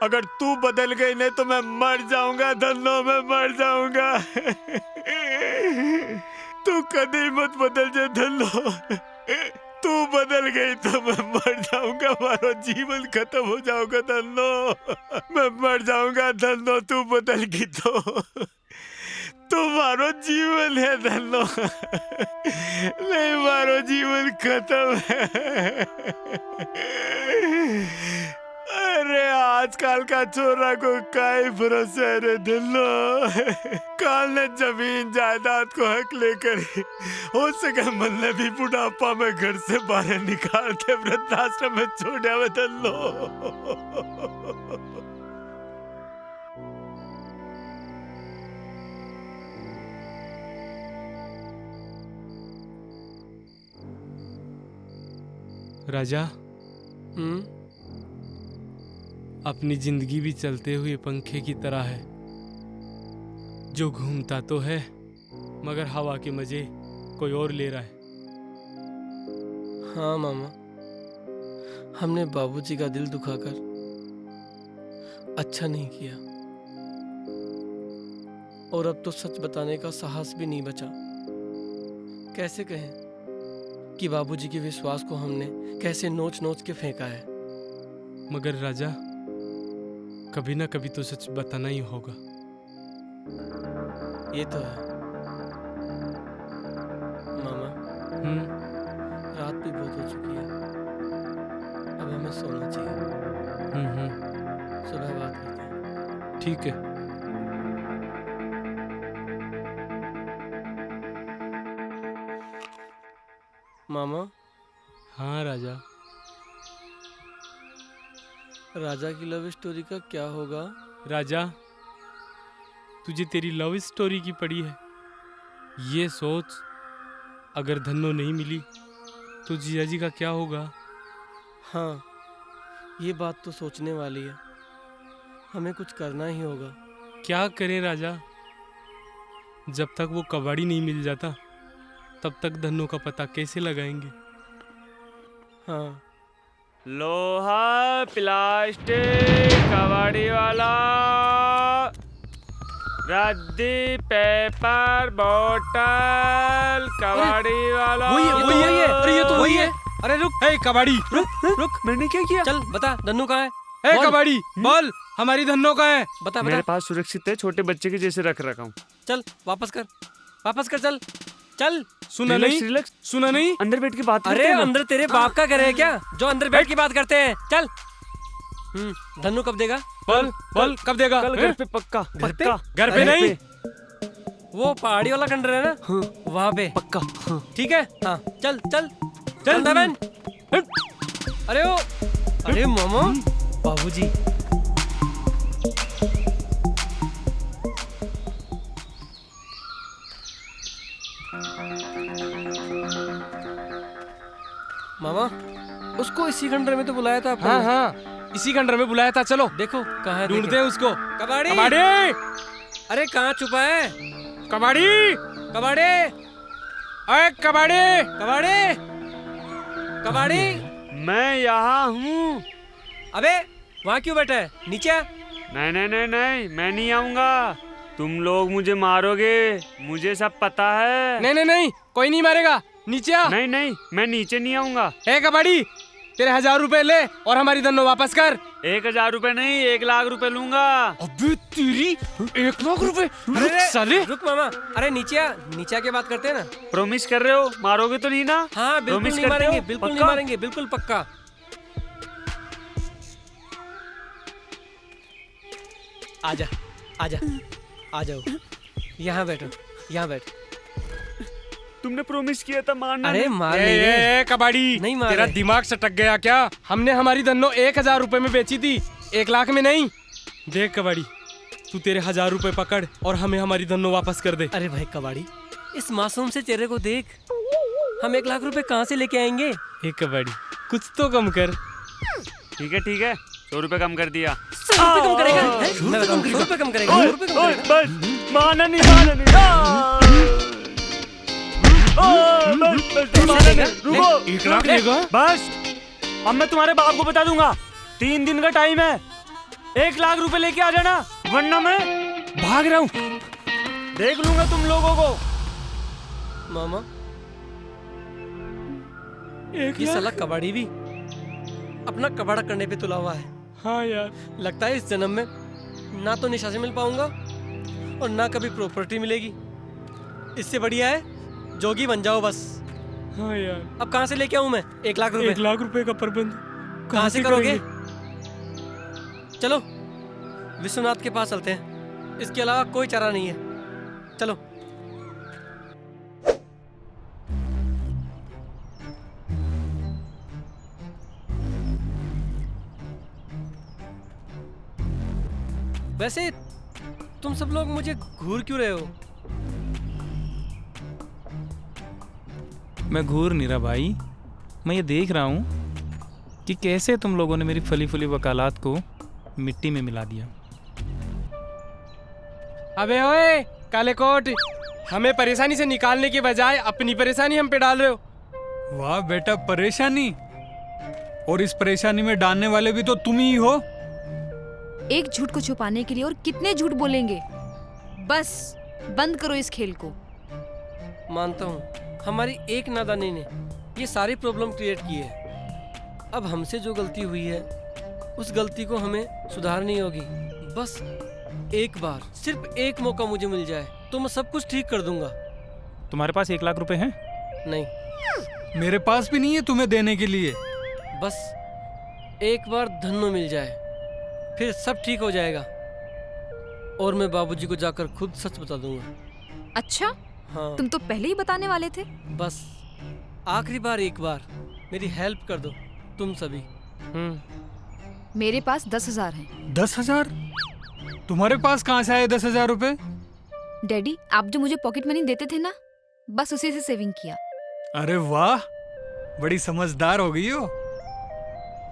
S6: अगर तू बदल गई नहीं तो मैं मर जाऊंगा धन्नो, मैं मर जाऊंगा। तू कभी मत बदल जे धन्नो, तू बदल गई तो मैं मर जाऊंगा, मारो जीवन खत्म हो जाऊंगा धन्नो, मैं मर जाऊंगा धन्नो। तू बदल गई तो तुम्हारो जीवन है धन्नो, नहीं मारो जीवन खत्म है। अरे आजकल का छोरा को काई भरोसा है रे धन्नो। काल ने जमीन जायदाद को हक लेकर हो सके मन ने भी बुढ़ापा में घर से बाहर निकाल के वृद्धाश्रम में छोड़ा हुआ धन्नो।
S2: राजा, अपनी जिंदगी भी चलते हुए पंखे की तरह है, जो घूमता तो है मगर हवा के मजे कोई और ले रहा है।
S3: हाँ मामा, हमने बाबूजी का दिल दुखाकर अच्छा नहीं किया, और अब तो सच बताने का साहस भी नहीं बचा। कैसे कहें कि बाबूजी के विश्वास को हमने कैसे नोच नोच के फेंका है।
S2: मगर राजा, कभी ना कभी तो सच बताना ही होगा।
S3: ये तो है मामा। रात भी बहुत हो चुकी है, अब हमें सोना चाहिए। सुबह बात करते हैं।
S2: ठीक है।
S3: मामा।
S2: हाँ राजा।
S3: राजा की लव स्टोरी का क्या होगा?
S2: राजा, तुझे तेरी लव स्टोरी की पड़ी है। ये सोच, अगर धन्नो नहीं मिली तो जीजा जी का क्या होगा?
S3: हाँ, ये बात तो सोचने वाली है। हमें कुछ करना ही होगा।
S2: क्या करें राजा? जब तक वो कबाड़ी नहीं मिल जाता तब तक धन्नो का पता कैसे लगाएंगे?
S3: हाँ।
S16: लोहा, प्लास्टिक, कबाड़ी वाला, रद्दी, पेपर, बोतल, कबाड़ी वाला।
S3: वही है। अरे ये तो वही है।
S2: अरे रुक, हे कबाड़ी,
S3: रुक। मैंने क्या किया? चल बता, धन्नो कहाँ है?
S2: हे कबाड़ी, बोल, हमारी धन्नो कहाँ है?
S3: बता।
S16: मेरे पास सुरक्षित है, छोटे बच्चे के जैसे रख रखा हूँ।
S3: चल वापस कर, चल।
S2: सुना नहीं?
S16: अंदर बैठ के बात
S3: अरे अंदर तेरे बाप का घर है क्या, जो अंदर बैठ के बात करते हैं? चल। धन्नो कब देगा?
S2: बोल कब देगा?
S16: कल घर पे पक्का।
S2: घर पे नहीं,
S3: वो पहाड़ी वाला खंडर है ना, वहाँ पे
S16: पक्का।
S3: ठीक है। हाँ चल बहन। अरे मामा, बाबूजी। मामा, उसको इसी खंडर में तो बुलाया था आपने।
S2: हाँ, इसी खंडर में बुलाया था। चलो
S3: देखो कहाँ है,
S2: ढूंढते हैं उसको।
S3: कबाड़ी। अरे कहाँ छुपा है?
S2: कबाड़ी। अरे
S3: कबाड़ी।
S16: मैं यहाँ हूँ।
S3: अबे वहाँ क्यों बैठा है? नीचे आ।
S16: नहीं, मैं नहीं आऊंगा। तुम लोग मुझे मारोगे, मुझे सब पता है।
S2: नहीं, कोई नहीं मारेगा। नीचे आ।
S16: नहीं, मैं नीचे नहीं आऊंगा।
S2: ए कबाड़ी, तेरे 1000 रुपए ले और हमारी धन्नो वापस कर।
S16: 1000 रुपए नहीं, 1 लाख रुपए लूंगा।
S2: अबे तेरी 1 लाख रुपए? साले
S3: रुक मामा। अरे नीचे आ के बात करते हैं ना।
S16: प्रॉमिस कर रहे हो? मारोगे तो नहीं ना?
S3: हाँ बिल्कुल नहीं मारेंगे, बिल्कुल पक्का। आजा। आ जाओ, यहाँ बैठो।
S16: तुमने प्रॉमिस किया था मारना।
S3: अरे मार नहीं
S2: कबाड़ी,
S3: नहीं मार।
S2: तेरा दिमाग सटक गया क्या? हमने हमारी धन्नो 1000 रुपए में बेची थी, 1 लाख में नहीं। देख कबाड़ी, तू तेरे 1000 रुपए पकड़ और हमें हमारी धन्नो वापस कर दे।
S3: अरे भाई कबाड़ी, इस मासूम से चेहरे को देख। हम 1 लाख रुपए कहाँ से लेके आएंगे?
S2: कबाड़ी, कुछ तो कम कर।
S16: ठीक है 100 रुपए कम कर दिया।
S3: 100 रुपए कम करेगा? 100 रुपए कम करेगा?
S16: बस माना नहीं। रुको,
S2: 1 लाख लेगा?
S16: बस अब मैं तुम्हारे बाप को बता दूंगा। 3 दिन का टाइम है, 1 लाख रुपए लेके आ जाना, वरना मैं
S2: भाग रहा हूँ।
S16: देख लूंगा तुम लोगों को।
S3: मामा, ये साला कबाड़ी भी अपना कबाड़ा करने पे तुला हुआ है।
S2: हाँ यार,
S3: लगता है इस जन्म में ना तो निशा से मिल पाऊंगा और ना कभी प्रॉपर्टी मिलेगी। इससे बढ़िया है जोगी बन जाओ बस।
S2: हाँ यार,
S3: अब कहाँ से लेके आऊं मैं 1 लाख रुपए?
S2: 1 लाख रुपए का प्रबंध
S3: कहाँ से करोगे? चलो विश्वनाथ के पास चलते हैं, इसके अलावा कोई चारा नहीं है। चलो। वैसे तुम सब लोग मुझे घूर क्यों रहे हो?
S11: मैं घूर नहीं रहा भाई, मैं ये देख रहा हूँ कि कैसे तुम लोगों ने मेरी फली फुली वकालत को मिट्टी में मिला दिया।
S2: अबे ओए काले कोट, हमें परेशानी से निकालने के बजाय अपनी परेशानी हम पे डाल रहे हो।
S7: वाह बेटा, परेशानी? और इस परेशानी में डालने वाले भी तो तुम ही हो।
S1: एक झूठ को छुपाने के लिए और कितने झूठ बोलेंगे? बस बंद करो इस खेल को।
S3: मानता हूँ हमारी एक नादानी ने ये सारी प्रॉब्लम क्रिएट की है। अब हमसे जो गलती हुई है उस गलती को हमें सुधारनी होगी। बस एक बार, सिर्फ एक मौका मुझे मिल जाए तो मैं सब कुछ ठीक कर दूंगा।
S11: तुम्हारे पास 1 लाख रुपए हैं?
S3: नहीं,
S7: मेरे पास भी नहीं है तुम्हें देने के लिए।
S3: बस एक बार धन्नो मिल जाए फिर सब ठीक हो जाएगा और मैं बाबूजी को जाकर खुद सच बता दूंगा।
S1: अच्छा,
S3: हाँ।
S1: तुम तो पहले ही बताने वाले थे।
S3: बस आखिरी बार एक बार मेरी हेल्प कर दो तुम सभी।
S1: मेरे पास 10,000 हैं।
S7: 10,000? तुम्हारे पास कहाँ से आए 10,000 रुपए?
S1: डैडी, आप जो मुझे पॉकेट मनी देते थे ना, बस उसी से सेविंग किया।
S7: अरे वाह, बड़ी समझदार हो गई हो।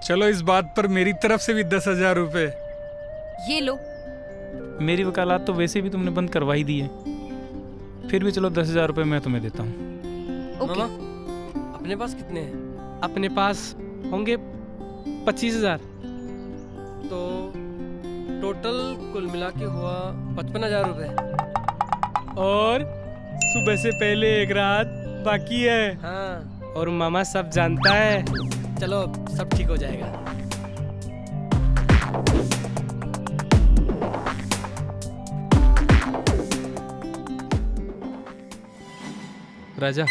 S7: चलो इस बात पर मेरी तरफ से भी 10,000 रुपए।
S1: ये लो।
S11: मेरी वकालत तो वैसे भी तुमने बंद करवा ही दी है, फिर भी चलो 10,000 रुपए मैं तुम्हें देता हूँ।
S3: मामा, अपने पास कितने हैं?
S2: अपने पास होंगे 25,000।
S3: तो टोटल कुल मिला के हुआ 55,000 रुपए।
S2: और सुबह से पहले एक रात बाकी है।
S3: हाँ।
S2: और मामा सब जानता है।
S3: चलो अब सब ठीक हो जाएगा।
S2: राजा,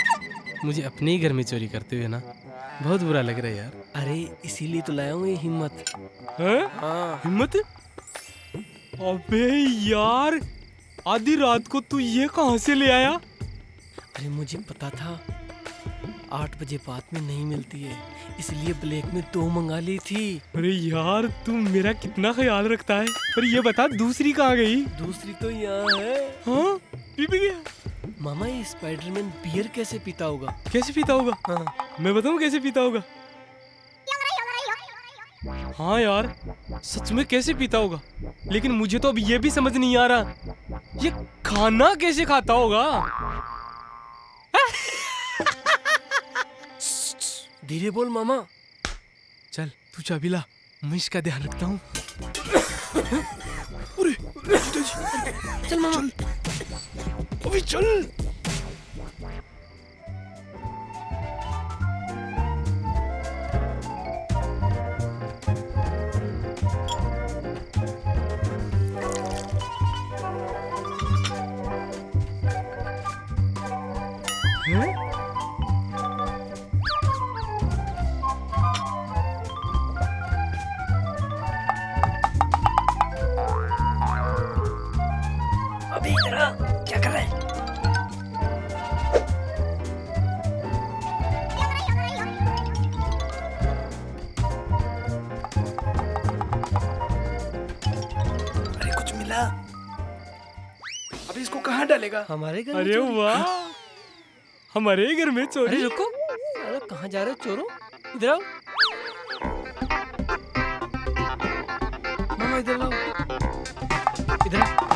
S2: मुझे अपने ही घर में चोरी करते हुए ना बहुत बुरा लग रहा है यार।
S3: अरे इसीलिए तो लाया हूँ ये हिम्मत।
S2: हाँ? हिम्मत? अबे यार, आधी रात को तू ये कहाँ से ले आया?
S3: अरे मुझे पता था 8 बजे बाद में नहीं मिलती है, इसलिए ब्लैक में 2 मंगा ली थी।
S2: अरे यार, तू मेरा कितना ख्याल रखता है। पर ये बता, दूसरी कहाँ गई?
S3: दूसरी तो यहाँ है।
S2: हाँ? पी भी गया?
S3: मामा, ये स्पाइडरमैन बियर कैसे पीता होगा?
S2: कैसे पीता होगा?
S3: हाँ।
S2: मैं बताऊँ कैसे पीता होगा? हाँ यार, सच में कैसे पीता होगा? लेकिन मुझे तो अब ये भी समझ नहीं आ रहा, ये खाना कैसे खाता होगा?
S3: धीरे बोल मामा।
S2: चल तू चाबी ला, मैं इसका ध्यान रखता हूँ।
S3: चल मामा।
S2: अभी चल।
S3: अभी इधर आ, क्या कर रहा है?
S2: अरे कुछ मिला? अभी इसको कहाँ डालेगा?
S3: हमारे घर।
S2: अरे वाह, हमारे घर में चोरी।
S3: अरे रुको, अरे कहाँ जा रहे हो चोरों? इधर आओ। मामा इधर आओ। इधर आओ।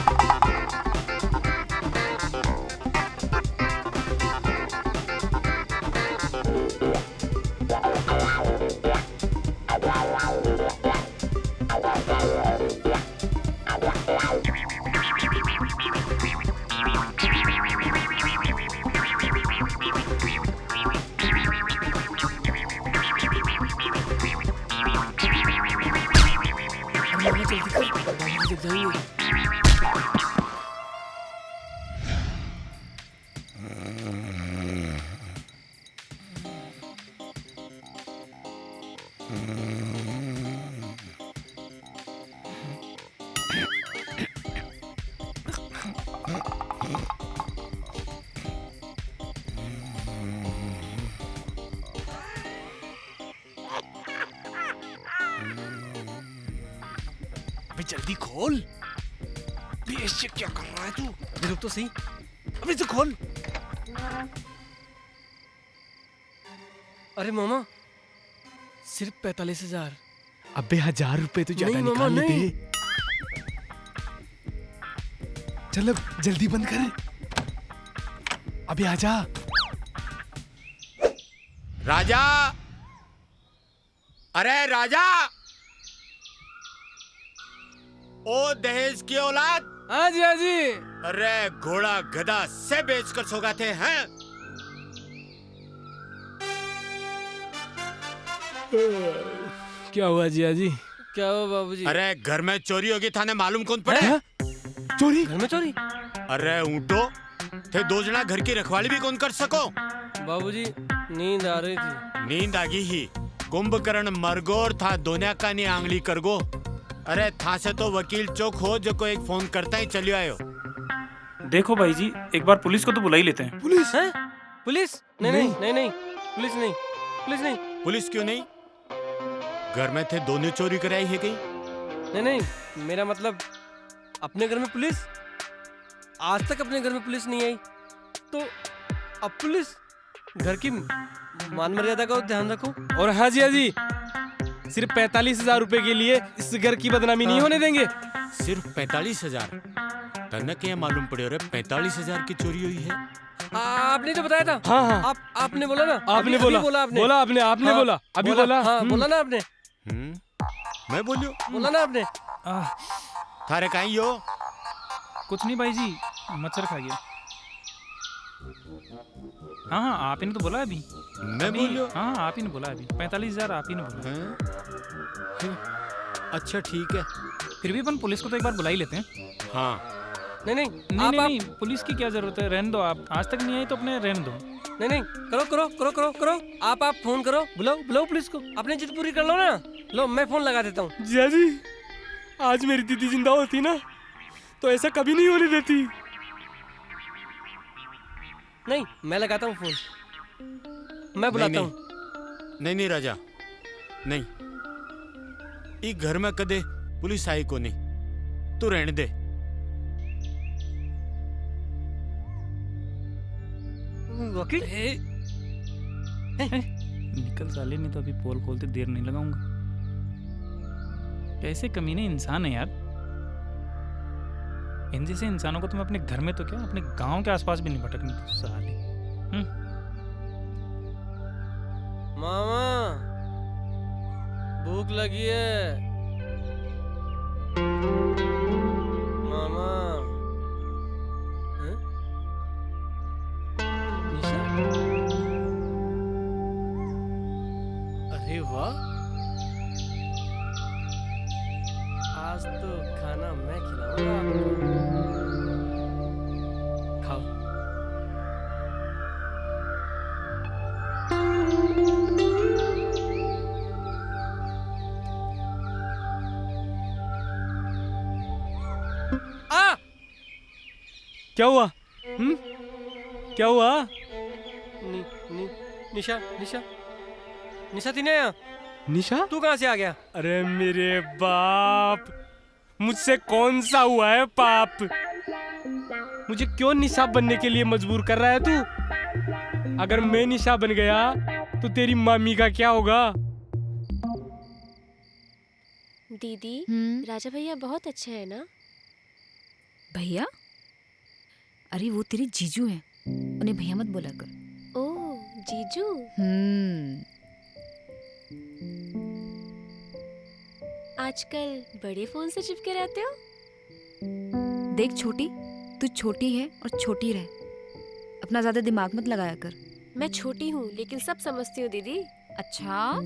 S2: अबे जल्दी खोल। अबे ऐसे क्या कर रहा है तू? अबे रुक तो सही। अबे इसे खोल।
S3: अरे मामा,
S5: सिर्फ 45,000। अबे 1,000 रुपए तो ज्यादा
S3: नहीं मामा,
S5: निकाल
S3: नहीं।
S5: दे। चल अब जल्दी बंद कर। अबे आजा।
S6: राजा, अरे राजा, ओ दहेज की औलाद।
S2: हाँ जी, हाँ जी।
S6: अरे घोड़ा गधा से बेचकर सौगाते हैं।
S2: क्या हुआ जिया जी?
S3: क्या हुआ बाबूजी?
S6: अरे घर में चोरी होगी, थाने मालूम कौन पड़े?
S5: चोरी?
S3: घर में चोरी?
S6: अरे ऊँटो थे 2 जना घर की रखवाली भी कौन कर सको?
S3: बाबूजी नींद आ रही थी।
S6: नींद आगी ही। कुंभकर्ण मरगोर था, दुनिया का नहीं आंगली करगो। अरे था से तो वकील चौक हो जो को एक फोन करता ही चलियो आयो।
S11: देखो भाई जी, एक बार पुलिस को तो बुला ही लेते हैं।
S3: पुलिस है? पुलिस? नहीं नहीं नहीं नहीं, पुलिस नहीं, पुलिस नहीं।
S6: पुलिस क्यों नहीं? घर में थे, दोनों चोरी कराई है कहीं?
S3: नहीं नहीं, मेरा मतलब अपने घर में पुलिस? आज तक अपने घर में पुलिस नहीं आई, तो अब पुलिस? घर की मान मर्यादा का ध्यान रखो।
S2: और हाँ जी, हाँ जी, सिर्फ 45,000 रुपए के लिए इस घर की बदनामी नहीं होने देंगे।
S6: सिर्फ 45,000? तनक ये मालूम पड़े रे 45,000 की चोरी हुई है।
S3: आपने तो बताया था।
S2: हाँ हाँ,
S3: आपने बोला ना।
S2: आपने
S3: अभी
S2: बोला,
S3: बोला आपने।
S2: बोला आपने, आपने
S3: हाँ,
S2: बोला, अभी बोला।
S3: हाँ बोला ना आपने।
S6: मैं बोलियो?
S3: बोला ना आपने।
S6: थारे कहीं हो?
S11: कुछ नहीं भाई जी, मच्छर खा गया। हाँ हाँ, आप ही ने तो बोला अभी।
S6: मैं बोलियो?
S11: हाँ आप ही ने बोला अभी, 45,000 आप ही ने बोला।
S6: अच्छा ठीक है,
S11: फिर भी अपन पुलिस को तो एक बार बुला ही लेते हैं।
S6: हाँ।
S3: नहीं नहीं
S11: नहीं नहीं, नहीं पुलिस की क्या जरूरत है, रहने दो आप। आज तक नहीं आई तो अपने रहने दो।
S3: नहीं नहीं, करो करो करो करो करो। आप फोन करो, बुलाओ बुलाओ पुलिस को। अपनी जिद पूरी कर लो ना। लो मैं फोन लगा देता हूँ।
S2: जिया जी, आज मेरी दीदी जिंदा होती ना तो ऐसा कभी नहीं होने देती।
S3: नहीं, मैं लगाता हूँ फोन, मैं बुलाता हूँ।
S6: नहीं नहीं राजा, नहीं, इस घर में कदे पुलिस आई को नहीं, तू रहने दे।
S3: वकील
S11: निकल साले, नहीं तो अभी पोल खोलते देर नहीं लगाऊंगा। कैसे कमीने इंसान है यार। इन जैसे इंसानों को तो मैं अपने घर में तो क्या, अपने गांव के आसपास भी नहीं भटकने दूं साले।
S3: मामा भूख लगी है। मामा हैं? निशा? अरे वाह, आज तो खाना मैं खिलाऊंगा आपको। खाओ।
S2: क्या हुआ? क्या हुआ?
S3: निशा निशा निशा थी ना यहाँ?
S2: निशा?
S3: तू कहाँ से आ गया?
S2: अरे मेरे बाप, मुझसे कौन सा हुआ है पाप? मुझे क्यों निशा बनने के लिए मजबूर कर रहा है तू? अगर मैं निशा बन गया तो तेरी मामी का क्या होगा?
S17: दीदी, राजा भैया बहुत अच्छे हैं ना?
S1: भैया? अरे वो तेरे जीजू हैं, उन्हें भैया मत बोला कर।
S17: ओह जीजू। आजकल बड़े फोन से चिपके रहते हो?
S1: देख छोटी, तू छोटी है और छोटी रह, अपना ज्यादा दिमाग मत लगाया कर।
S17: मैं छोटी हूँ लेकिन सब समझती हूँ दीदी।
S1: अच्छा?
S17: हाँ।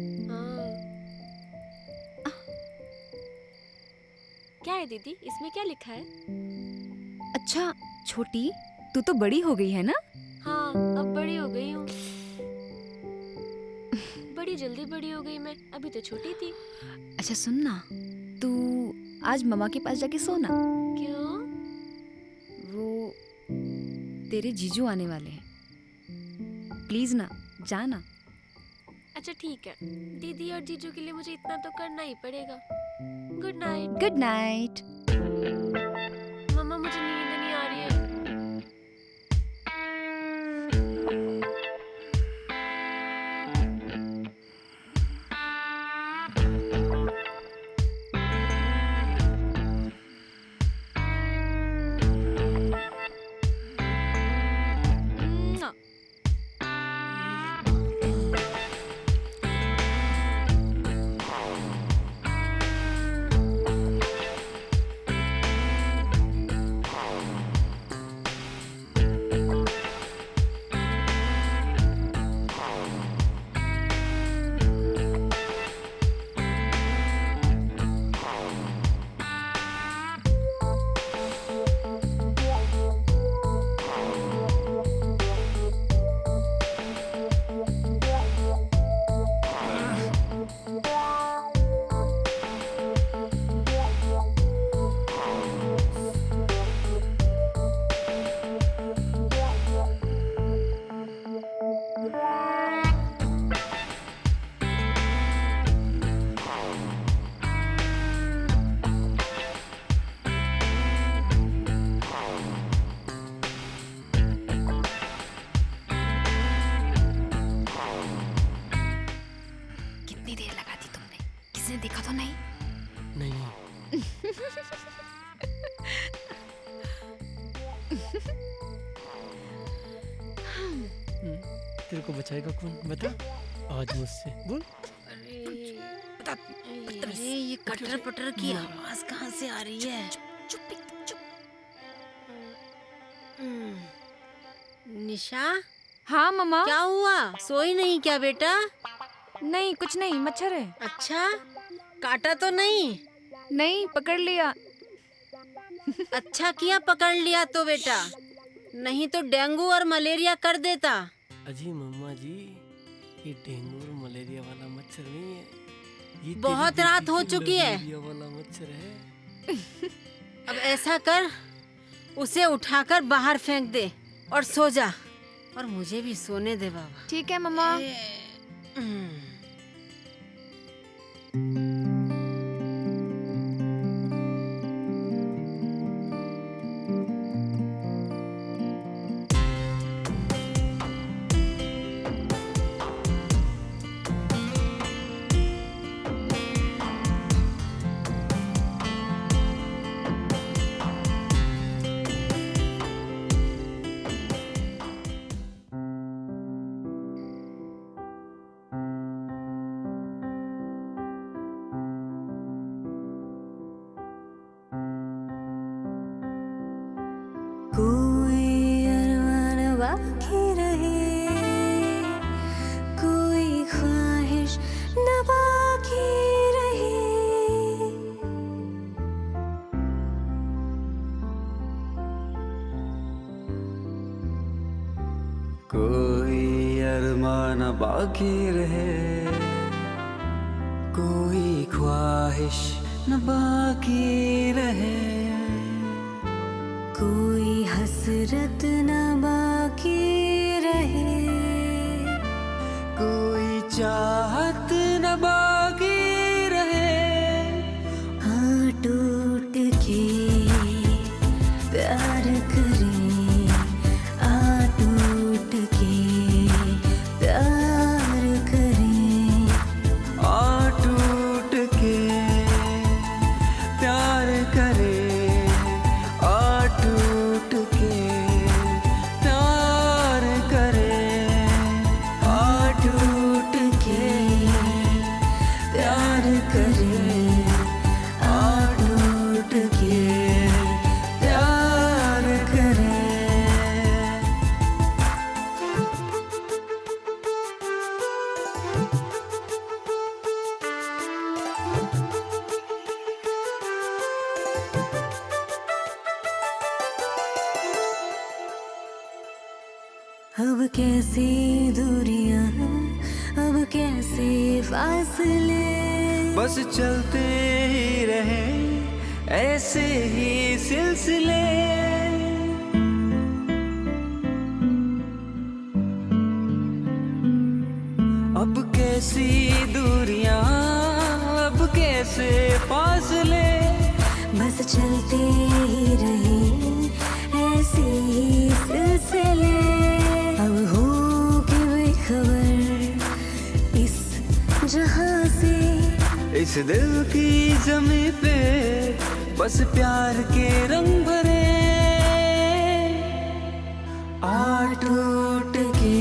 S17: क्या है दीदी, इसमें क्या लिखा है?
S1: अच्छा छोटी, तू तो बड़ी हो गई है ना?
S17: हाँ, अब बड़ी हो गई हूँ। बड़ी जल्दी बड़ी हो गई मैं, अभी तो छोटी थी।
S1: अच्छा सुन ना, तू आज मम्मा के पास जाके सो ना।
S17: क्यों?
S1: वो तेरे जीजू आने वाले हैं, प्लीज ना, जा ना।
S17: अच्छा ठीक है, दीदी और जीजू के लिए मुझे इतना तो करना ही पड़ेगा। Good night.
S1: Good night.
S17: मम्मा मुझे नींद नहीं आ रही है।
S1: देखा तो नहीं?
S3: नहीं। तेरे को बचाएगा कौन बता? आज मुझसे बोल।
S9: अरे ये कटर पटर की आवाज कहाँ से आ रही है? निशा।
S1: हाँ मम्मा।
S9: क्या हुआ? सोई नहीं क्या बेटा?
S1: नहीं कुछ नहीं, मच्छर है।
S9: अच्छा, काटा तो नहीं?
S1: नहीं, पकड़ लिया।
S9: अच्छा किया पकड़ लिया तो बेटा, नहीं तो डेंगू और मलेरिया कर देता।
S3: अजी मम्मा जी, ये डेंगू और मलेरिया वाला मच्छर नहीं है, ये
S9: बहुत रात हो चुकी है।
S3: मलेरिया वाला मच्छर है।
S9: अब ऐसा कर, उसे उठाकर बाहर फेंक दे और सो जा, और मुझे भी सोने दे बाबा।
S1: ठीक है मम्मा।
S18: कोई अरमान बाकी रहे, कोई ख्वाहिश न बाकी रहे।
S15: कोई अरमान बाकी रहे, कोई ख्वाहिश न बाकी रहे।
S18: कोई हसरत न बाकी रहे,
S15: कोई चाहत न बाकी रहे।
S18: हाँ टूट के प्यार करें, आ टूट के प्यार करें,
S15: आ टूट के प्यार करे, आ टूट के प्यार करे,
S18: आ टूट के प्यार करें, आ टूट के प्यार करें। अब कैसी दूरियां, अब कैसे फासले,
S15: बस चलते ही रहे ऐसे ही सिलसिले। अब कैसी दूरियां, अब कैसे फासले,
S18: बस चलते ही रहे ऐसे ही सिलसिले। अब हो के बेखबर इस जहां से,
S15: इस दिल की जमी पे बस प्यार के रंग भरे।
S18: आ टूट के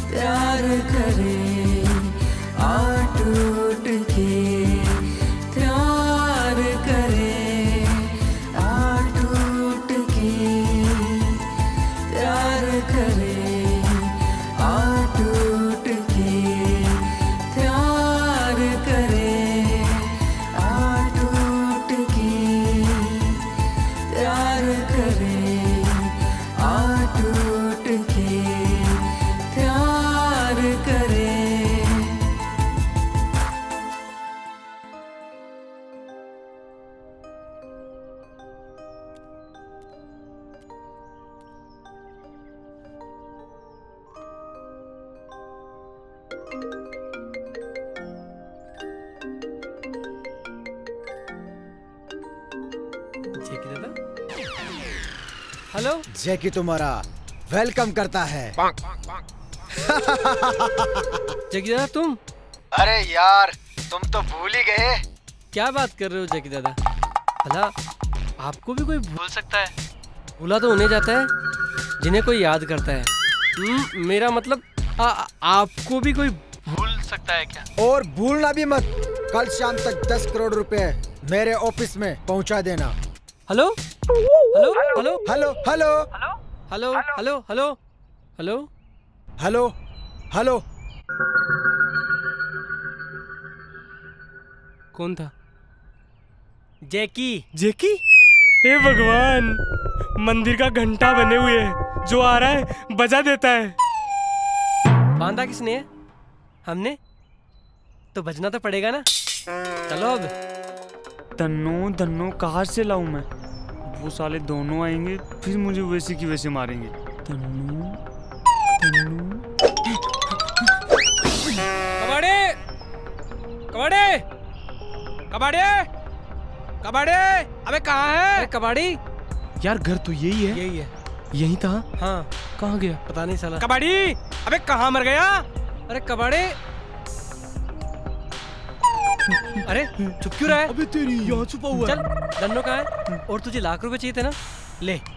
S18: प्यार करें, आ टूट के प्यार करें, आ टूट के प्यार करें, आ टूट के प्यार करें, आ टूट के प्यार करें, आ टूट के प्यार करें।
S3: हेलो,
S14: जैकी तुम्हारा वेलकम करता है।
S3: जगी दादा तुम?
S14: अरे यार, तुम तो भूल ही गए।
S3: क्या बात कर रहे हो जैकी दादा? भला आपको भी कोई भूल सकता है? भूला तो उन्हें जाता है जिन्हें कोई याद करता है। मेरा मतलब आपको भी कोई भूल सकता है क्या?
S14: और भूलना भी मत, कल शाम तक 10 करोड़ रुपए मेरे ऑफिस में पहुंचा देना।
S3: Hello hello hello
S14: hello hello
S3: hello hello hello hello
S14: hello hello.
S3: कौन था? जैकी।
S16: जेकी? हे भगवान, मंदिर का घंटा बने हुए है, जो आ रहा है बजा देता है।
S3: बांधा किसने है? हमने? तो बजना तो पड़ेगा ना। चलो अब।
S16: धन्नो कहाँ से लाऊं मैं? वो साले दोनों आएंगे फिर मुझे वैसे की वैसे मारेंगे। धन्नो
S2: कबाड़े कबाड़े कबाड़े कबाड़े, अबे कहाँ है?
S3: अरे कबाड़ी
S16: यार, घर तो यही है।
S3: यही है।
S16: यही था।
S3: हाँ,
S16: कहाँ गया
S3: पता नहीं साला।
S2: कबाड़ी, अबे कहाँ मर गया?
S3: अरे कबाड़े, अरे चुप क्यों रहा है?
S16: अबे तेरी यहाँ छुपा हुआ
S3: चल, धन्नो कहाँ है? और तुझे लाख रुपए चाहिए थे ना?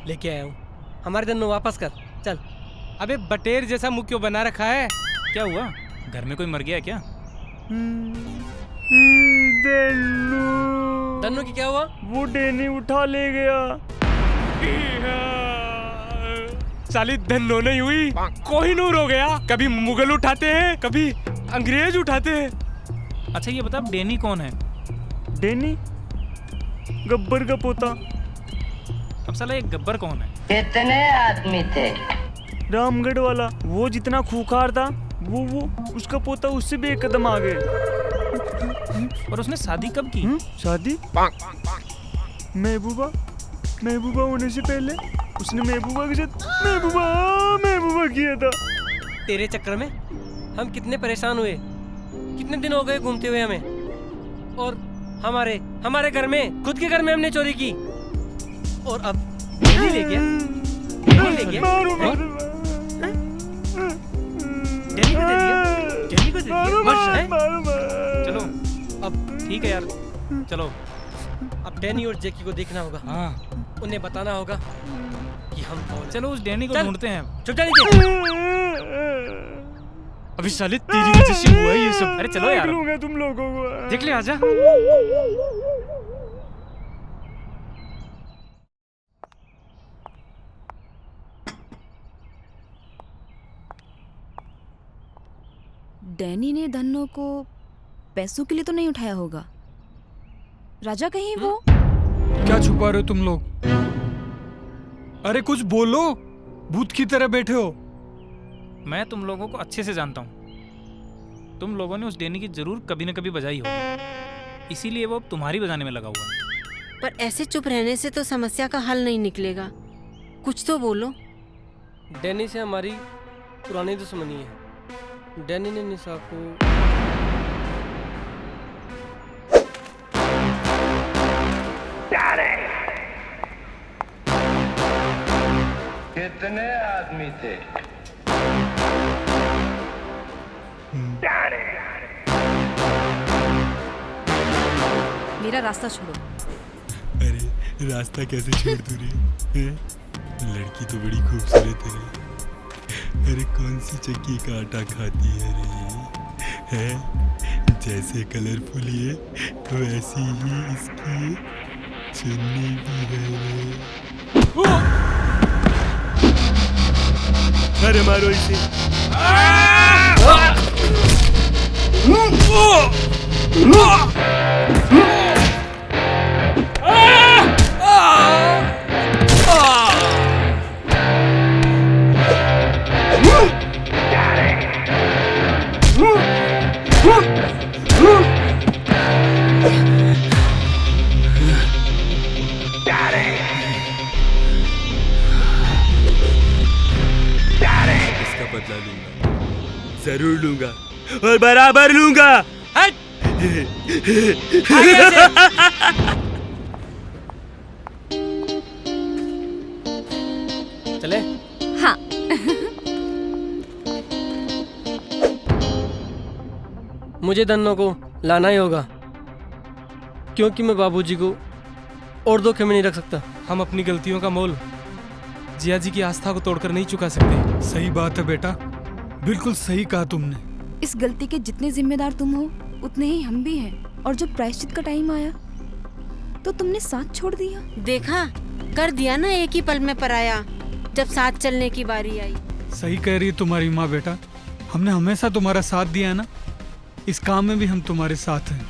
S3: लेके आया हूँ। हमारे धन्नो वापस कर, चल।
S2: अबे बटेर जैसा मुंह क्यों बना रखा है?
S11: क्या हुआ? घर में कोई मर गया क्या?
S3: धन्नो की क्या हुआ?
S16: वो डेनी उठा ले गया।
S2: साली धन्नो नहीं हुई, कोहिनूर हो गया। कभी मुगल उठाते हैं, कभी अंग्रेज उठाते हैं।
S11: अच्छा ये बता, डेनी कौन है?
S16: डेनी गब्बर का पोता।
S11: अब साला ये गब्बर कौन है?
S18: कितने आदमी थे?
S16: रामगढ़ वाला, वो जितना खूंखार था, वो उसका पोता उससे भी एक कदम आगे।
S11: और उसने शादी कब की?
S16: शादी? महबूबा होने से पहले उसने महबूबा के साथ महबूबा किया था।
S3: तेरे चक्कर में हम कितने परेशान हुए, कितने दिन हो गए घूमते हुए हमें। और हमारे घर में, खुद के घर में हमने चोरी की। और अब डेनी ले गया। डेनी को दे दिया।
S11: चलो अब ठीक है यार, चलो।
S3: अब डेनी और जैकी को देखना होगा।
S11: हाँ,
S3: उन्हें बताना होगा कि हम कौन।
S11: चलो उस डेनी को ढूंढते हैं।
S3: चुप जा नीचे।
S16: अभी साले तेरी वजह से हुआ है ये सब।
S11: अरे चलो यार,
S16: लूंगा तुम लोगों को।
S2: देख ले, आजा।
S1: डैनी ने धन्नो को पैसों के लिए तो नहीं उठाया होगा। राजा कहीं वो?
S7: क्या छुपा रहे हो तुम लोग? अरे कुछ बोलो, भूत की तरह बैठे हो।
S11: मैं तुम लोगों को अच्छे से जानता हूँ। तुम लोगों ने उस डेनी की जरूर कभी न कभी बजाई होगी, इसीलिए वो अब तुम्हारी बजाने में लगा हुआ है।
S9: पर ऐसे चुप रहने से तो समस्या का हल नहीं निकलेगा, कुछ तो बोलो।
S3: डेनी से हमारी पुरानी दुश्मनी है। डेनी ने निशा को
S18: कितने आदमी थे?
S1: मेरा रास्ता छोड़ो।
S5: अरे रास्ता कैसे छोड़ दूँ रे? लड़की तो बड़ी खूबसूरत है रे। अरे कौन सी चक्की का आटा खाती है रे? है जैसे कलरफुल ये वैसी ही इसकी चुन्नी भी है रे। अरे मारो इसे। इसका बदला लूंगा, जरूर लूंगा और बराबर लूंगा।
S3: चले?
S1: हाँ।
S3: मुझे
S5: मुझे धन्नो को लाना ही होगा, क्योंकि मैं बाबूजी को और धोखे में नहीं रख सकता।
S2: हम अपनी गलतियों का मोल जिया जी की आस्था को तोड़कर नहीं चुका सकते।
S7: सही बात है बेटा, बिल्कुल सही कहा तुमने।
S1: इस गलती के जितने जिम्मेदार तुम हो उतने ही हम भी हैं। और जब प्रायश्चित का टाइम आया तो तुमने साथ छोड़ दिया।
S9: देखा, कर दिया ना एक ही पल में पराया जब साथ चलने की बारी आई।
S7: सही कह रही है तुम्हारी माँ बेटा, हमने हमेशा तुम्हारा साथ दिया है ना, इस काम में भी हम तुम्हारे साथ हैं।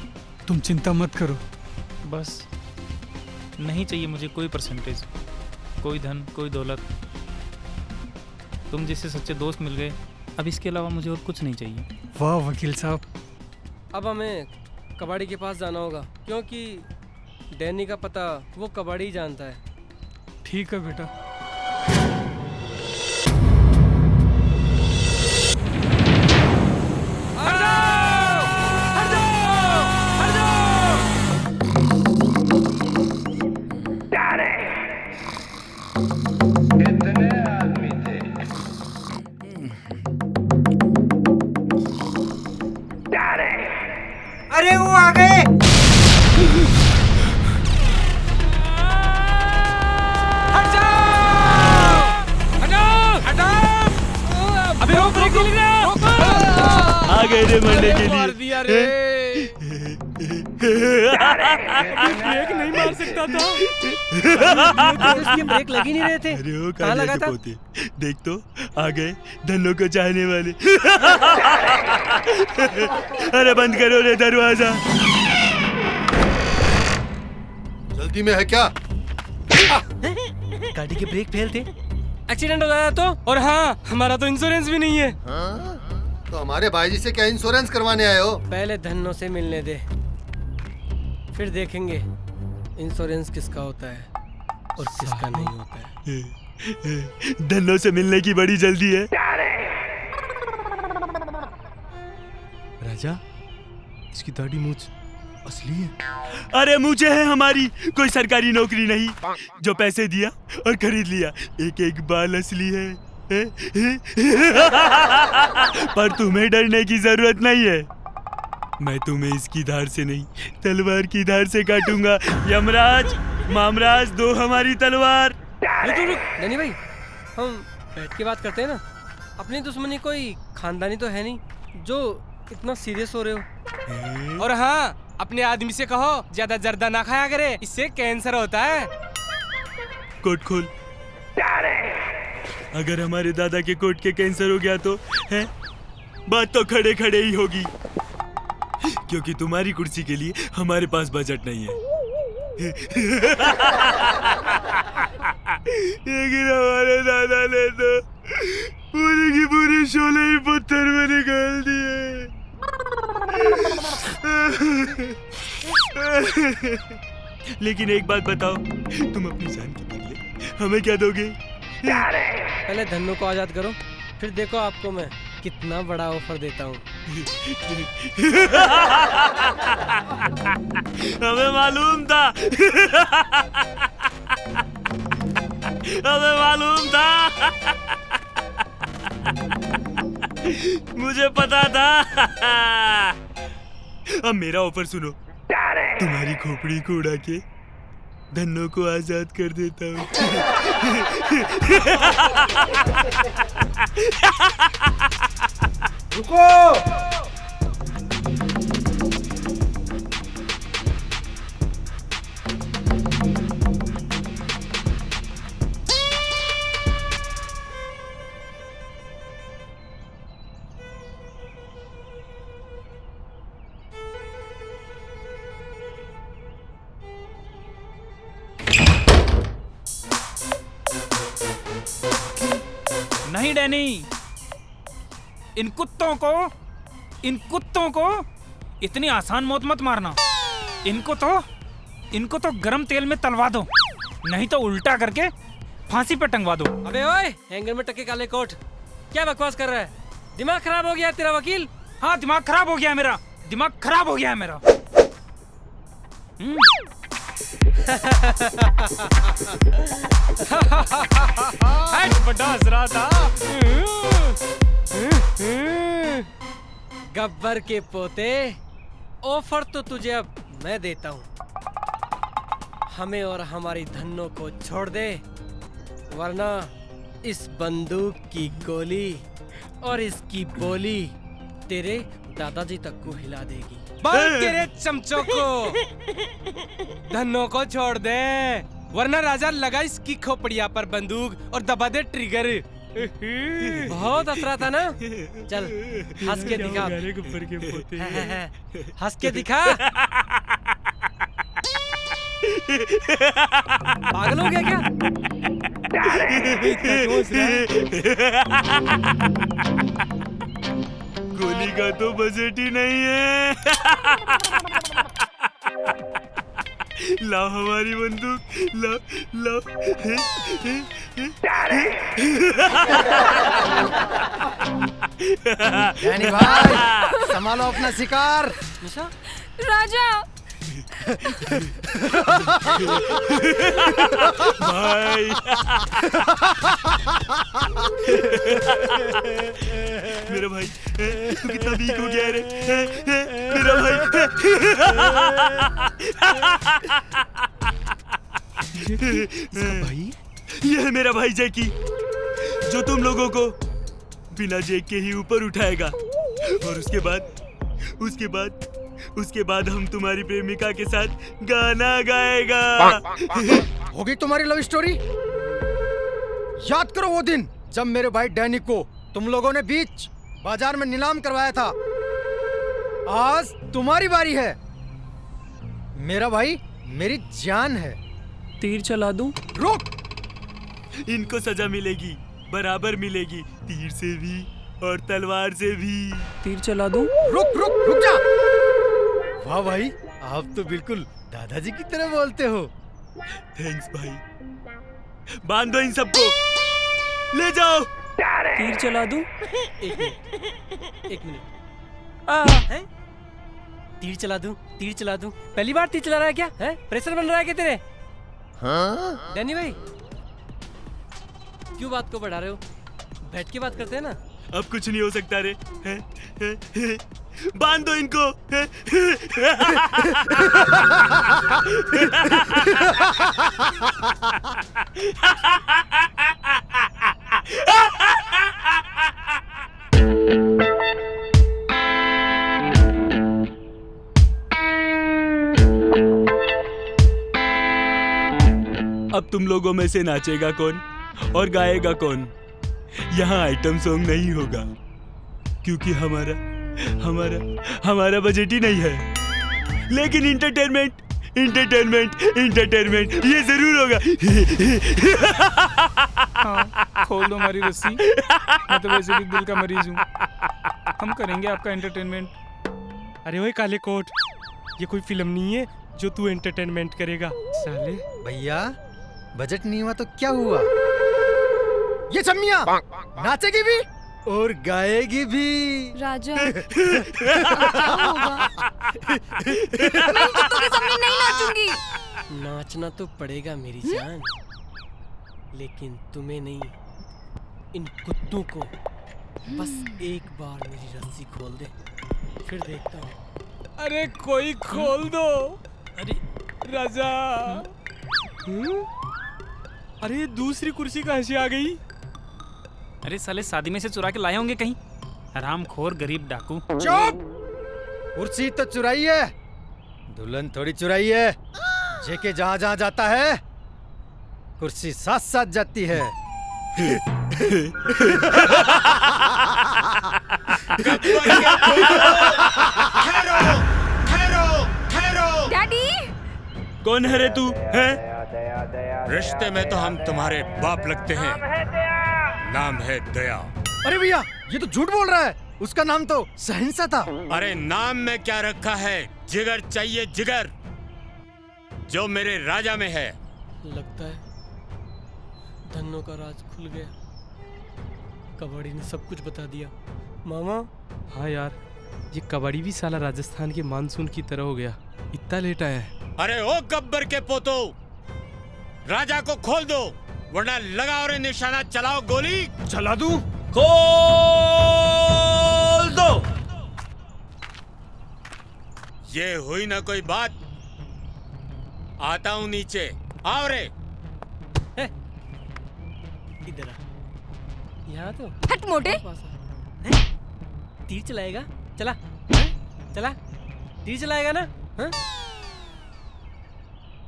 S7: तुम चिंता मत करो।
S11: बस नहीं चाहिए मुझे कोई परसेंटेज, कोई धन, कोई दौलत। तुम जैसे सच्चे दोस्त मिल गए, अब इसके अलावा मुझे और कुछ नहीं चाहिए।
S7: वाह वकील साहब।
S5: अब हमें कबाड़ी के पास जाना होगा, क्योंकि डैनी का पता वो कबाड़ी ही जानता है।
S7: ठीक है बेटा।
S10: अरे वो आ गए।
S2: हट जाओ! हटाओ! हटाओ! अबे रोक ब्रेक नहीं लग रहा!
S16: आ गए रे मरने के लिए।
S2: मार दिया रे!
S5: ब्रेक नहीं मार सकता था। इसके ब्रेक लग ही नहीं रहे थे।
S16: अरे वो
S5: कहाँ लगा था?
S16: देख तो आ गए धन्नो को चाहने वाले। अरे बंद करो रे दरवाजा।
S19: जल्दी में है क्या?
S5: गाड़ी के ब्रेक फेल थे, एक्सीडेंट हो जाया तो। और हाँ, हमारा तो इंश्योरेंस भी नहीं है।
S19: तो हमारे भाईजी से क्या इंश्योरेंस करवाने आए हो?
S5: पहले धन्नो से मिलने दे, फिर देखेंगे इंश्योरेंस किसका होता है और किसका नहीं होता है।
S16: धन्नो से मिलने की बड़ी जल्दी है।
S5: राजा, इसकी दाढ़ी मूंछ असली है?
S16: अरे मुझे है हमारी, कोई सरकारी नौकरी नहीं। जो पैसे दिया और खरीद लिया, एक एक बाल असली है। पर तुम्हें डरने की जरूरत नहीं है। मैं तुम्हें इसकी धार से नहीं, तलवार की धार से काटूंगा। यमराज, मामराज, दो हमारी तलवार।
S5: रुक डैनी भाई, हम बैठ के बात करते हैं ना। अपनी दुश्मनी कोई खानदानी तो है नहीं जो इतना सीरियस हो रहे हो।
S2: और हाँ, अपने आदमी से कहो ज्यादा जर्दा ना खाया करे, इससे कैंसर होता है।
S16: कोट खोल। अगर हमारे दादा के कोट के कैंसर हो गया तो है बात तो खड़े खड़े ही होगी, क्योंकि तुम्हारी कुर्सी के लिए हमारे पास बजट नहीं है। लेकिन हमारे दादा ने तो पूरी की पूरी शोले ही पत्थर में निकाल दिए। लेकिन एक बात बताओ, तुम अपनी जान के बदले हमें क्या दोगे?
S5: पहले धन्नो को आजाद करो, फिर देखो आपको मैं कितना बड़ा ऑफर देता हूँ।
S16: हमें मालूम था। हमें मालूम था। मुझे पता था। अब मेरा ऑफर सुनो। तुम्हारी खोपड़ी को उड़ा के धन्नो को आजाद कर देता हूँ।
S10: रुको।
S11: नहीं डैनी, इन कुत्तों को इतनी आसान मौत मत मारना। इनको तो गरम तेल में तलवा दो, नहीं तो उल्टा करके फांसी पे टंगवा दो।
S5: अबे ओए, हैंगर में टके काले कोट, क्या बकवास कर रहा है? दिमाग खराब हो गया है तेरा वकील?
S11: हाँ, दिमाग खराब हो गया है मेरा, दिमाग खराब हो गया है मेरा।
S2: बड़ा हंस रहा था।
S3: गब्बर के पोते, ऑफर तो तुझे अब मैं देता हूँ। हमें और हमारी धन्नो को छोड़ दे, वरना इस बंदूक की गोली और इसकी बोली तेरे दादाजी तक को हिला देगी।
S2: बंद तेरे चमचों को। धन्नो को छोड़ दे, वरना राजा लगा इसकी खोपड़िया पर बंदूक और दबा दे ट्रिगर।
S3: बहुत असरा था ना? चल हंस के दिखा।
S16: गब्बर के पोते।
S3: हंस के दिखा। पागल हो गया क्या?
S16: गोली का तो बजट ही नहीं है। लाओ हमारी बंदूक, लाओ लाओ।
S14: यानी भाई संभालो अपना शिकार।
S1: राजा
S16: भाई मेरा भाई तू कितना वीक हो गया रे। मेरा भाई भाई ये है मेरा भाई जैकी, जो तुम लोगों को बिना जैक के ही ऊपर उठाएगा। और उसके बाद हम तुम्हारी प्रेमिका के साथ गाना गाएगा।
S14: होगी तुम्हारी लव स्टोरी। याद करो वो दिन जब मेरे भाई डैनी को तुम लोगों ने बीच बाजार में नीलाम करवाया था। आज तुम्हारी बारी है। मेरा भाई मेरी जान है।
S16: तीर चला दूं? रुक, इनको सजा मिलेगी, बराबर मिलेगी, तीर से भी और तलवार से भी। तीर चला दूं?
S14: रुक जा। वाह भाई, आप तो बिल्कुल दादाजी की तरह बोलते हो।
S16: थैंक्स भाई। बांधो इन सबको, ले जाओ। तीर चला दूं?
S3: एक मिनट। तीर चला दूं? पहली बार तीर चला रहा है क्या? है? प्रेशर बन रहा है क्या तेरे? हाँ? डैनी भाई, क्यों बात को बढ़ा रहे हो? बैठ के बात करते हैं ना।
S16: अब कुछ नहीं हो सकता रे। बांध दो इनको। अब तुम लोगों में से नाचेगा कौन और गाएगा कौन? यहाँ आइटम सॉन्ग नहीं होगा, क्योंकि हमारा बजट ही नहीं है। लेकिन इंटरटेनमेंट ये जरूर होगा।
S11: हाँ, खोल दो हमारी रस्सी। मैं तो वैसे भी दिल का मरीज हूँ। हम करेंगे आपका एंटरटेनमेंट।
S2: अरे ओए काले कोट, ये कोई फिल्म नहीं है जो तू एंटरटेनमेंट करेगा साले।
S14: भैया बजट नहीं हुआ तो क्या हुआ? ये चम्मिया नाचेगी भी और गाएगी भी।
S1: राजा क्या होगा? मैं इन कुत्तों के सामने नहीं नाचूंगी।
S3: नाचना तो पड़ेगा मेरी जान, लेकिन तुम्हें नहीं, इन कुत्तों को। बस एक बार मेरी रस्सी खोल दे, फिर देखता हूँ।
S2: अरे कोई खोल दो। अरे राजा। अरे दूसरी कुर्सी कहाँ से आ गई?
S11: अरे साले शादी में से चुरा के लाए होंगे कहीं। हरामखोर गरीब डाकू।
S14: चुप! कुर्सी तो चुराई है, दुल्हन थोड़ी चुराई है। जेके जहाँ जहाँ जाता है कुर्सी साथ साथ जाती है।
S1: डैडी!
S16: कौन है रे तू? है?
S6: रिश्ते में तो हम तुम्हारे बाप लगते हैं। नाम है दया।
S14: अरे भैया, ये तो झूठ बोल रहा है। उसका नाम तो सहनसा था।
S6: अरे नाम में क्या रखा है? जिगर चाहिए, जिगर, जो मेरे राजा में है।
S3: लगता है धन्नो का राज खुल गया। कबाड़ी ने सब कुछ बता दिया। मामा।
S2: हाँ यार, ये कबाड़ी भी साला राजस्थान के मानसून की तरह हो गया। इतना लेट आया है।
S6: अरे ओ गब्बर के पोतो, राजा को खोल दो, वरना लगाओ रे निशाना, चलाओ गोली।
S2: चला दूं?
S6: खोल दो। ये हुई ना कोई बात। आता हूँ नीचे। आओ रे।
S5: इधर आ। यहाँ तो
S1: हट मोटे।
S5: तीर चलाएगा? चला चला, तीर चलाएगा ना? हाँ?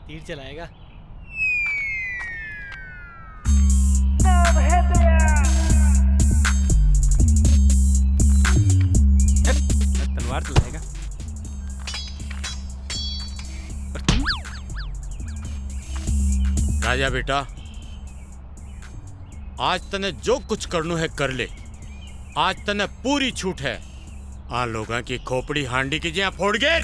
S5: तीर चलाएगा।
S11: तलवार चलाएगा।
S6: राजा बेटा, आज तने जो कुछ करना है कर ले। आज तने पूरी छूट है। आ लोगों की खोपड़ी हांडी की जिया फोड़ गे।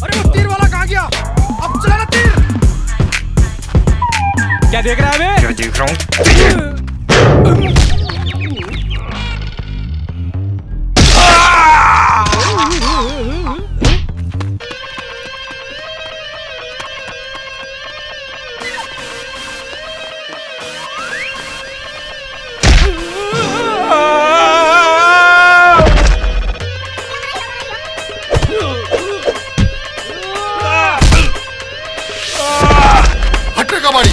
S14: अरे वो तीर वाला कहाँ गया? अब चलाना तीर।
S2: क्या देख रहा है बे?
S14: क्या देख रहा हूँ?
S19: हट रे कबाड़ी।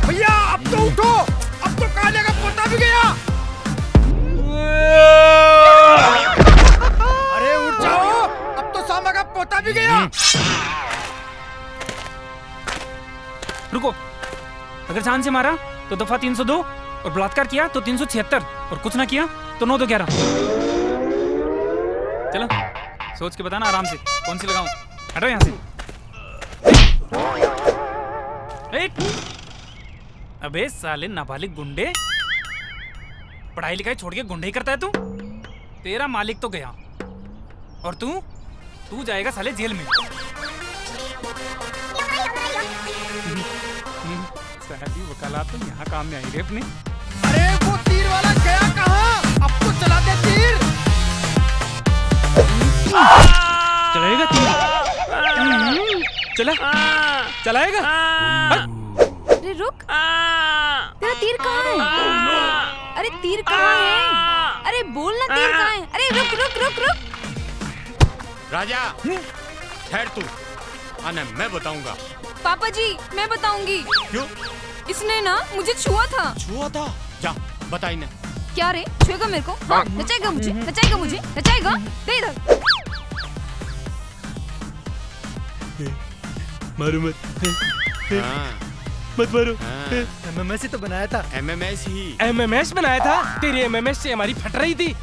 S14: भैया अब तो उठो, अब तो काले का पोता भी गया। अरे उठ जाओ, अब तो सामा का पोता भी गया।
S11: रुको, अगर जान से मारा तो दफा 302 और बलात्कार किया तो 376 और कुछ ना किया तो 9-2-11। चलो सोच के बताना आराम से कौन सी लगाऊं। हटो यहाँ से। अबे साले नाबालिग गुंडे, पढ़ाई लिखाई छोड़ के गुंडे ही करता है तू। तेरा मालिक तो गया और तू जाएगा साले जेल में। साहबी वकालत तो यहाँ काम में आई रे अपने।
S14: अरे वो तीर वाला गया कहाँ? अब तो चला दे तीर।
S2: चलाएगा तीर? चला चलाएगा?
S1: अरे रुक, तेरा तीर कहाँ है? अरे तीर कहाँ है? अरे बोल ना तीर कहाँ है? अरे रुक रुक रुक रुक।
S6: राजा ठहर तू, आने मैं बताऊंगा।
S1: पापा जी मैं बताऊंगी।
S6: क्यों?
S1: इसने ना मुझे छुआ था।
S6: छुआ था? जा बता इन्हें।
S1: क्या रे, छुएगा मेरे को? हाँ, नचाएगा मुझे, नचाएगा मुझे, नचाएगा। दे इधर।
S16: मारो मत।
S6: हाँ।
S16: मत मारो।
S14: एमएमएस ही तो बनाया था।
S6: एमएमएस ही।
S2: एमएमएस बनाया था? तेरी एमएमएस से हमारी फट रही थी।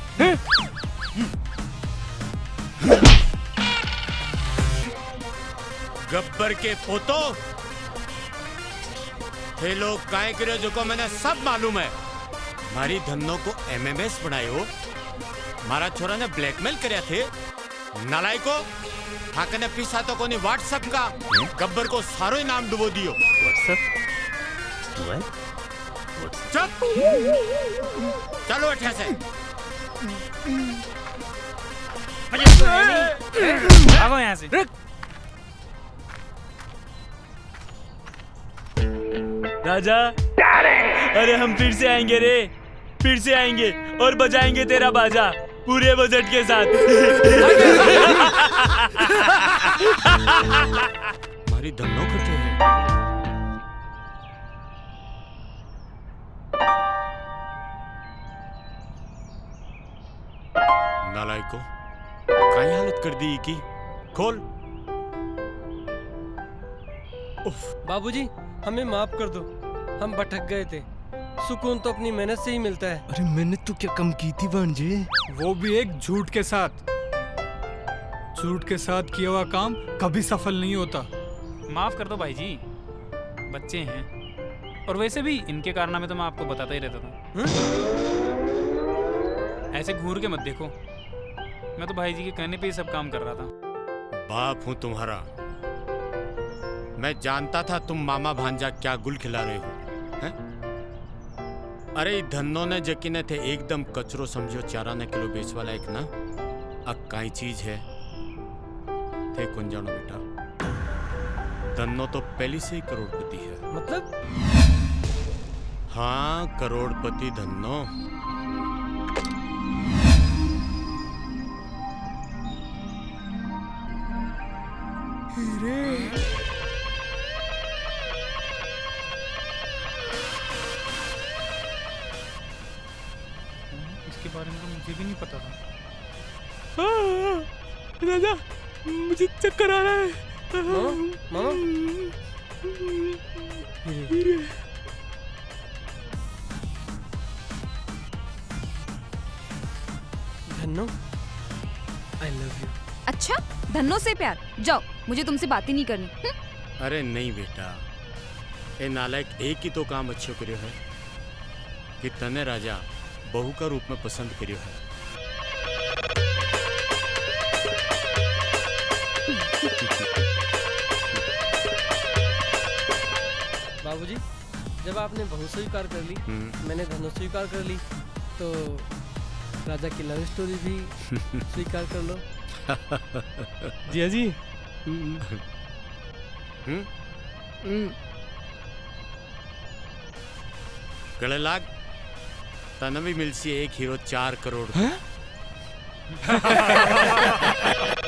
S6: गब्बर के पोतो, थे लोग काय करे जो को मैंने सब मालूम है। मारी धन्नो को एमएमएस बनाए हो। मारा छोरा ने ब्लैकमेल करे थे। नालायको, हाकने पीसा तो कोनी व्हाट्सएप का। गब्बर को सारो ही नाम डुबो दियो। चुप, चलो अठिया से।
S11: भागो यहाँ से।
S16: राजा, अरे हम फिर से आएंगे रे, फिर से आएंगे और बजाएंगे तेरा बाजा पूरे बजट के साथ।
S6: हमारी धन्नो कटे है। नालायको, काई हालत कर दी की? खोल।
S3: उफ, बाबूजी हमें माफ कर दो, हम भटक गए थे। सुकून तो अपनी मेहनत से ही मिलता है।
S5: अरे मेहनत तो क्या कम की थी भांजे?
S7: वो भी एक झूठ के साथ। झूठ के साथ किया हुआ काम कभी सफल नहीं होता।
S11: माफ कर दो भाई जी, बच्चे हैं। और वैसे भी इनके कारनामे तो मैं आपको बताता ही रहता था। ऐसे घूर के मत देखो, मैं तो भाई जी के कहने पे ही सब काम कर रहा था।
S6: बाप हूं तुम्हारा, मैं जानता था तुम मामा भांजा क्या गुल खिला रहे हो, हैं? अरे धन्नो ने जकीने थे एकदम कचरो समझो 4 किलो बेच वाला एक ना, अब काई चीज है थे कौन जानो बेटा। धन्नो तो पहले से ही करोड़पति है।
S3: मतलब?
S6: हाँ, करोड़पति धन्नो।
S11: इसके बारे में तो मुझे भी नहीं पता था।
S5: राजा, मुझे चक्कर आ रहा है।
S3: मामा? Dhanno, I love you।
S1: अच्छा, धन्नो से प्यार? जाओ, मुझे तुमसे बात ही नहीं करनी।
S6: अरे नहीं बेटा, ए नालायक एक ही तो काम अच्छो करियो है कि तने राजा बहू का रूप में पसंद करियो है।
S3: बाबूजी, जब आपने बहू स्वीकार कर ली, मैंने धन्नो स्वीकार कर ली, तो राजा की लव स्टोरी भी स्वीकार कर लो। जिया जी।
S6: गले लाग, तने भी मिलसी एक हीरो 4 करोड़।